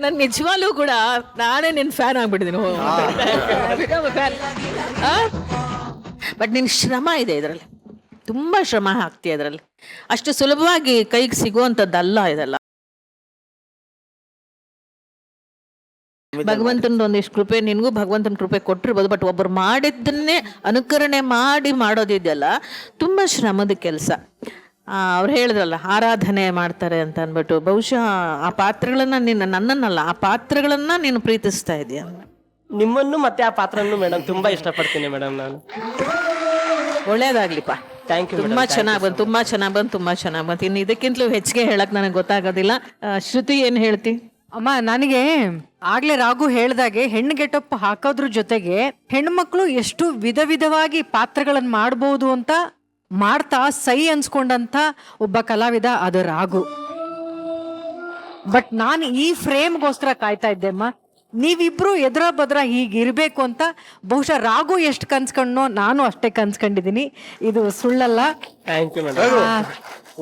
ನನ್ ನಿಜವಾಗ್ಲೂ ಕೂಡ ನಾನೇ ನಿನ್ ಫ್ಯಾನ್ ಆಗ್ಬಿಟ್ಟಿದ್ದೀನಿ. ಬಟ್ ನಿನ್ ಶ್ರಮ ಇದೆ ಇದರಲ್ಲಿ, ತುಂಬಾ ಶ್ರಮ ಹಾಕ್ತೀಯ ಇದರಲ್ಲಿ. ಅಷ್ಟು ಸುಲಭವಾಗಿ ಕೈಗೆ ಸಿಗುವಂತದ್ದಲ್ಲ ಇದೆಲ್ಲ. ಭಗವಂತನ ಒಂದಿಷ್ಟು ಕೃಪೆ, ನಿನ್ಗೂ ಭಗವಂತನ ಕೃಪೆ ಕೊಟ್ಟಿರ್ಬೋದು. ಬಟ್ ಒಬ್ಬರು ಮಾಡಿದ್ದನ್ನೇ ಅನುಕರಣೆ ಮಾಡೋದಿದೆಯಲ್ಲ, ತುಂಬಾ ಶ್ರಮದ ಕೆಲಸ. ಅವ್ರು ಹೇಳಿದ್ರಲ್ಲ, ಆರಾಧನೆ ಮಾಡ್ತಾರೆ ಅಂತ ಅಂದ್ಬಿಟ್ಟು, ಬಹುಶಃ ಆ ಪಾತ್ರಗಳನ್ನ ನನ್ನನ್ನಲ್ಲ, ಆ ಪಾತ್ರಗಳನ್ನ ನೀನು ಪ್ರೀತಿಸ್ತಾ ಇದೀಯ. ನಿಮ್ಮನ್ನು ಮತ್ತೆ ಆ ಪಾತ್ರನ್ನು ಮೇಡಮ್ ತುಂಬಾ ಇಷ್ಟಪಡ್ತೀನಿ ಮೇಡಮ್ ನಾನು. ಒಳ್ಳೇದಾಗ್ಲಿಪ್ಪ. Thank you. ತುಂಬಾ ಚೆನ್ನಾಗ್ ಬಂತು. ಇನ್ನು ಇದಕ್ಕಿಂತಲೂ ಹೆಚ್ಚಿಗೆ ಹೇಳಕ್ ನನಗೆ ಗೊತ್ತಾಗೋದಿಲ್ಲ. ಶ್ರುತಿ, ಏನ್ ಹೇಳ್ತಿ? ಅಮ್ಮ, ನನಗೆ ಆಗ್ಲೇ ರಾಘು ಹೇಳ್ದಾಗೆ ಹೆಣ್ಣು ಗೆಟಪ್ ಹಾಕೋದ್ರ ಜೊತೆಗೆ ಹೆಣ್ಮಕ್ಳು ಎಷ್ಟು ವಿಧವಾಗಿ ಪಾತ್ರಗಳನ್ನ ಮಾಡ್ಬೋದು ಅಂತ ಮಾಡ್ತಾ ಸೈ ಅನ್ಸ್ಕೊಂಡಂತ ಒಬ್ಬ ಕಲಾವಿದ ಅದು ರಾಘು. ಬಟ್ ನಾನು ಈ ಫ್ರೇಮ್ಗೋಸ್ಕರ ಕಾಯ್ತಾ ಇದ್ದೆಮ್ಮ. ನೀವಿಬ್ರು ಎದ್ರ ಬದ್ರ ಹೀಗಿರ್ಬೇಕು ಅಂತ. ಬಹುಶಃ ರಾಘು ಎಷ್ಟು ಕನ್ಸ್ಕೊಂಡ್ನೋ ನಾನು ಅಷ್ಟೇ ಕನ್ಸ್ಕೊಂಡಿದೀನಿ, ಇದು ಸುಳ್ಳಲ್ಲ. Thank you madam.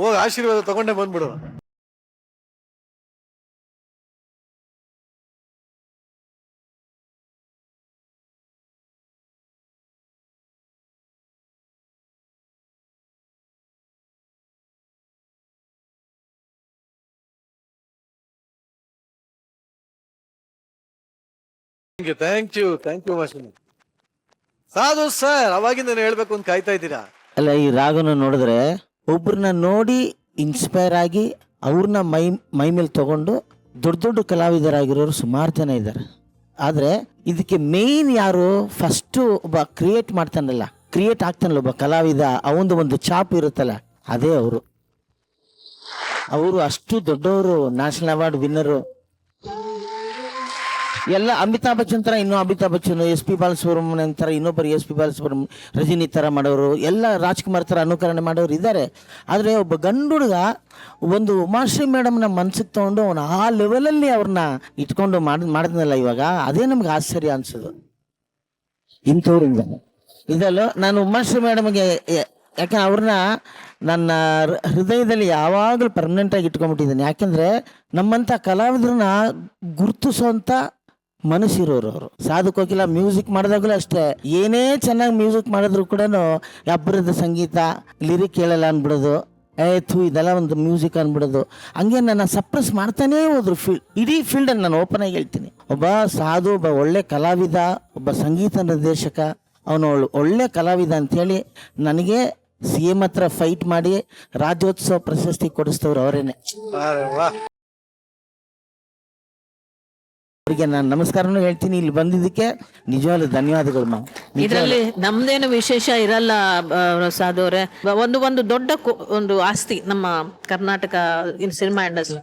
ಹೋಗಿ ಆಶೀರ್ವಾದ ತಗೊಂಡೇ ಬಂದ್ಬಿಡು. Thank you Sadhu sir. ಅವಾಗಿಂದ ಹೇಳ್ಬೇಕು ಅಂತ ಕಾಯ್ತಾ ಇದ್ದೀರಾ? ಅಲ್ಲ, ಈ ರಾಗನ ನೋಡಿದ್ರೆ ಒಬ್ರನ್ನ ನೋಡಿ ಇನ್ಸ್ಪೈರ್ ಆಗಿ ಅವ್ರನ್ನ ಮೈ ಮೇಲೆ ತಗೊಂಡು ದೊಡ್ಡ ಕಲಾವಿದರಾಗಿರೋರು ಸುಮಾರು ಜನ ಇದ್ದಾರೆ. ಆದರೆ ಇದಕ್ಕೆ ಮೇನ್ ಯಾರು ಫಸ್ಟು ಒಬ್ಬ ಕ್ರಿಯೇಟ್ ಮಾಡ್ತಾನಲ್ಲ, ಕ್ರಿಯೇಟ್ ಆಗ್ತಾನಲ್ಲ ಒಬ್ಬ ಕಲಾವಿದ, ಅವಂದು ಒಂದು ಚಾಪ್ ಇರುತ್ತಲ್ಲ, ಅದೇ ಅವರು ಅಷ್ಟು ದೊಡ್ಡವರು, ನ್ಯಾಷನಲ್ ಅವಾರ್ಡ್ ವಿನ್ನರು. ಎಲ್ಲ ಅಮಿತಾಬ್ ಬಚ್ಚನ್ ಥರ ಇನ್ನೂ ಅಮಿತಾಬ್ ಬಚ್ಚನ್, ಎಸ್ ಪಿ ಬಾಲಸುಬ್ರಹ್ಮಣ್ಯನ್ ಥರ ಇನ್ನೊಬ್ಬರು ಎಸ್ ಪಿ ಬಾಲಸುಬ್ರಹ್ಮಣ್ಯ, ರಜನಿ ಥರ ಮಾಡೋರು, ಎಲ್ಲ ರಾಜ್ಕುಮಾರ್ ಥರ ಅನುಕರಣೆ ಮಾಡೋರು ಇದ್ದಾರೆ. ಆದರೆ ಒಬ್ಬ ಗಂಡು ಹುಡುಗ ಒಂದು ಉಮಾಶ್ರೀ ಮೇಡಮ್ನ ಮನ್ಸಿಗೆ ತೊಗೊಂಡು ಅವನು ಆ ಲೆವೆಲಲ್ಲಿ ಅವ್ರನ್ನ ಇಟ್ಕೊಂಡು ಮಾಡಿದ್ನಲ್ಲ ಇವಾಗ, ಅದೇ ನಮ್ಗೆ ಆಶ್ಚರ್ಯ ಅನ್ಸೋದು. ಇಂಥವ್ರಿಂದ ಇದಲ್ಲೋ ನಾನು ಉಮಾಶ್ರೀ ಮೇಡಮ್ಗೆ, ಯಾಕೆ ಅವ್ರನ್ನ ನನ್ನ ಹೃದಯದಲ್ಲಿ ಯಾವಾಗಲೂ ಪರ್ಮನೆಂಟಾಗಿ ಇಟ್ಕೊಂಡ್ಬಿಟ್ಟಿದ್ದೀನಿ. ಯಾಕೆಂದರೆ ನಮ್ಮಂಥ ಕಲಾವಿದ್ರನ್ನ ಗುರುತಿಸೋಂಥ ಮನಸ್ಸಿರೋರು ಅವರು. ಸಾಧು ಕೋಕಿಲ ಮ್ಯೂಸಿಕ್ ಮಾಡಿದಾಗಲೂ ಅಷ್ಟೇ, ಏನೇ ಚೆನ್ನಾಗಿ ಮ್ಯೂಸಿಕ್ ಮಾಡಿದ್ರು ಕೂಡ ಅಬ್ಬರದ ಸಂಗೀತ, ಲಿರಿಕ್ ಕೇಳಲ್ಲ ಅಂದ್ಬಿಡೋದು, ಇದೆಲ್ಲ ಒಂದು ಮ್ಯೂಸಿಕ್ ಅಂದ್ಬಿಡೋದು. ಹಂಗೆ ನನ್ನ ಸಪ್ರೆಸ್ ಮಾಡ್ತಾನೇ ಹೋದ್ರು ಇಡೀ ಫೀಲ್ಡಲ್ಲಿ. ನಾನು ಓಪನ್ ಆಗಿ ಹೇಳ್ತೀನಿ, ಒಬ್ಬ ಸಾಧು, ಒಬ್ಬ ಒಳ್ಳೆ ಕಲಾವಿದ, ಒಬ್ಬ ಸಂಗೀತ ನಿರ್ದೇಶಕ, ಅವನು ಒಳ್ಳೆ ಕಲಾವಿದ ಅಂಥೇಳಿ ನನಗೆ CM ಹತ್ರ ಫೈಟ್ ಮಾಡಿ ರಾಜ್ಯೋತ್ಸವ ಪ್ರಶಸ್ತಿ ಕೊಡಿಸ್ತವ್ರು ಅವರೇನೆ. ಅವರಿಗೆ ನಾನು ನಮಸ್ಕಾರನೂ ಹೇಳ್ತೀನಿ. ಇಲ್ಲಿ ಬಂದಿದ್ದಕ್ಕೆ ನಿಜವಾಗ್ಲೂ ಧನ್ಯವಾದಗಳು ಮ್ಯಾಮ್. ಇದರಲ್ಲಿ ನಮ್ದೇನು ವಿಶೇಷ ಇರಲ್ಲ ಪ್ರಸಾದ್ ಅವರೇ. ಒಂದು ದೊಡ್ಡ ಒಂದು ಆಸ್ತಿ ನಮ್ಮ Karnataka cinema industry.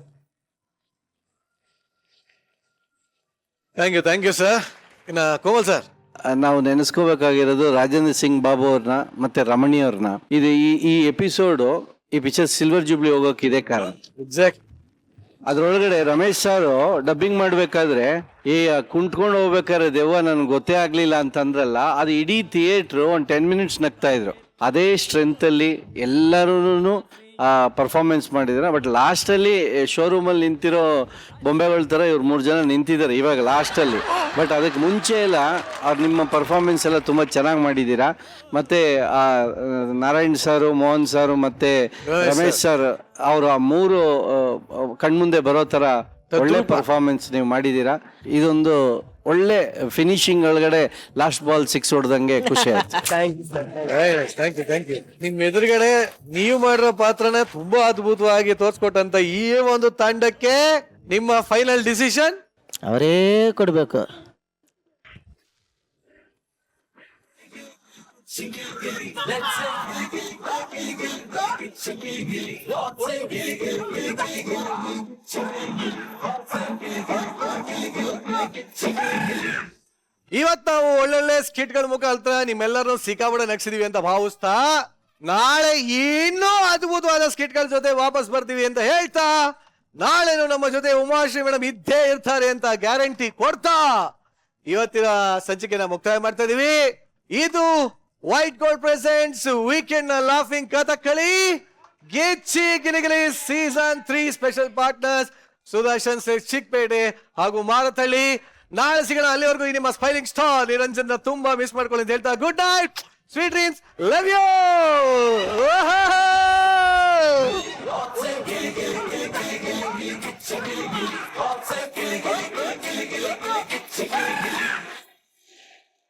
Thank you sir. ಇನ್ನ ಕೋಮಲ್ ಸರ್, ನಾವು ನೆನೆಸ್ಕೋಬೇಕಾಗಿರೋದು ರಾಜೇಂದ್ರ ಸಿಂಗ್ ಬಾಬು ಅವ್ರನ್ನ ಮತ್ತೆ ರಮಣಿ ಅವ್ರನ್ನ. ಇದು ಈ ಎಪಿಸೋಡು ಈ ಪಿಕ್ಚರ್ ಸಿಲ್ವರ್ ಜೂಬ್ಲಿ ಹೋಗೋಕೆ ಇದೇ ಕಾರಣ. ಎಕ್ಸಾಕ್ಟ್. ಅದ್ರೊಳಗಡೆ ರಮೇಶ್ ಸಾರು ಡಬ್ಬಿಂಗ್ ಮಾಡ್ಬೇಕಾದ್ರೆ ಕುಂತ್ಕೊಂಡು ಹೋಗ್ಬೇಕಾದ್ರೆ ದೆವ್ವ ನನ್ಗೆ ಗೊತ್ತೇ ಆಗ್ಲಿಲ್ಲ ಅಂತಂದ್ರಲ್ಲ, ಅದು ಇಡೀ ಥಿಯೇಟ್ರು ಒಂದು 10 ಮಿನಿಟ್ಸ್ ನಗ್ತಾ ಇದ್ರು. ಅದೇ ಸ್ಟ್ರೆಂತಲ್ಲಿ ಎಲ್ಲರೂ ಪರ್ಫಾರ್ಮೆನ್ಸ್ ಮಾಡಿದ್ರೆ. ಬಟ್ ಲಾಸ್ಟಲ್ಲಿ ಶೋರೂಮಲ್ಲಿ ನಿಂತಿರೋ ಬೊಂಬೆಗಳ ಥರ ಇವ್ರು 3 ಜನ ನಿಂತಿದ್ದಾರೆ ಇವಾಗ ಲಾಸ್ಟಲ್ಲಿ. ಬಟ್ ಅದಕ್ಕೆ ಮುಂಚೆ ಎಲ್ಲ ಅವ್ರು ನಿಮ್ಮ ಪರ್ಫಾರ್ಮೆನ್ಸ್ ಎಲ್ಲ ತುಂಬ ಚೆನ್ನಾಗಿ ಮಾಡಿದ್ದೀರಾ. ಮತ್ತು ನಾರಾಯಣ್ ಸಾರು, ಮೋಹನ್ ಸಾರು ಮತ್ತು ರಮೇಶ್ ಸರ್ ಅವರು ಆ 3 ಕಣ್ಮುಂದೆ ಬರೋ ಥರ ಒಳ್ಳೆ ಪರ್ಫಾರ್ಮೆನ್ಸ್ ನೀವು ಮಾಡಿದ್ದೀರಾ. ಇದೊಂದು ಒಳ್ಳೆ ಫಿನಿಶಿಂಗ್ ಒಳಗಡೆ ಲಾಸ್ಟ್ ಬಾಲ್ 6 ಹೊಡೆದಂಗೆ ಖುಷಿ ಆಯ್ತು. Thank you. ನಿಮ್ ಎದುರುಗಡೆ ನೀವು ಮಾಡಿರೋ ಪಾತ್ರನ ತುಂಬಾ ಅದ್ಭುತವಾಗಿ ತೋರ್ಸ್ಕೊಟ್ಟಂತ ಈ ಒಂದು ತಂಡಕ್ಕೆ ನಿಮ್ಮ ಫೈನಲ್ ಡಿಸಿಷನ್ ಅವರೇ ಕೊಡಬೇಕು. ಇವತ್ ನಾವು ಒಳ್ಳೊಳ್ಳೆ ಸ್ಕಿಟ್ಗಳ ಮುಖಾಂತರ ನಿಮ್ಮೆಲ್ಲರೂ ಸಿಕ್ಕಾಪಟ್ಟೆ ನಗ್ಸಿದೀವಿ ಅಂತ ಭಾವಿಸ್ತಾ, ನಾಳೆ ಇನ್ನೂ ಅದ್ಭುತವಾದ ಸ್ಕಿಟ್ಗಳ ಜೊತೆ ವಾಪಸ್ ಬರ್ತೀವಿ ಅಂತ ಹೇಳ್ತಾ, ನಾಳೆನು ನಮ್ಮ ಜೊತೆ ಉಮಾಶ್ರೀ ಮೇಡಮ್ ಇದ್ದೇ ಇರ್ತಾರೆ ಅಂತ ಗ್ಯಾರಂಟಿ ಕೊಡ್ತಾ ಇವತ್ತಿನ ಸಂಚಿಕೆನ ಮುಕ್ತಾಯ ಮಾಡ್ತಾ ಇದೀವಿ. ಇದು white gold presents weekend laughing Kathakali Gicchi Giligili season 3 special partners Sudarshan Chikkapete ಹಾಗೂ ಮಾರತಳ್ಳಿ. ನಾಳೆ ಸಿಗೋಣ. ಅಲ್ಲಿವರೆಗೂ ನಿಮ್ಮ ಸ್ಮೈಲಿಂಗ್ ಸ್ಟಾರ್ ನಿರಂಜನ್ ತುಂಬಾ ಮಿಸ್ ಮಾಡ್ಕೊಳ್ಳಿ ಅಂತ ಹೇಳ್ತಾ good night, sweet dreams, love you.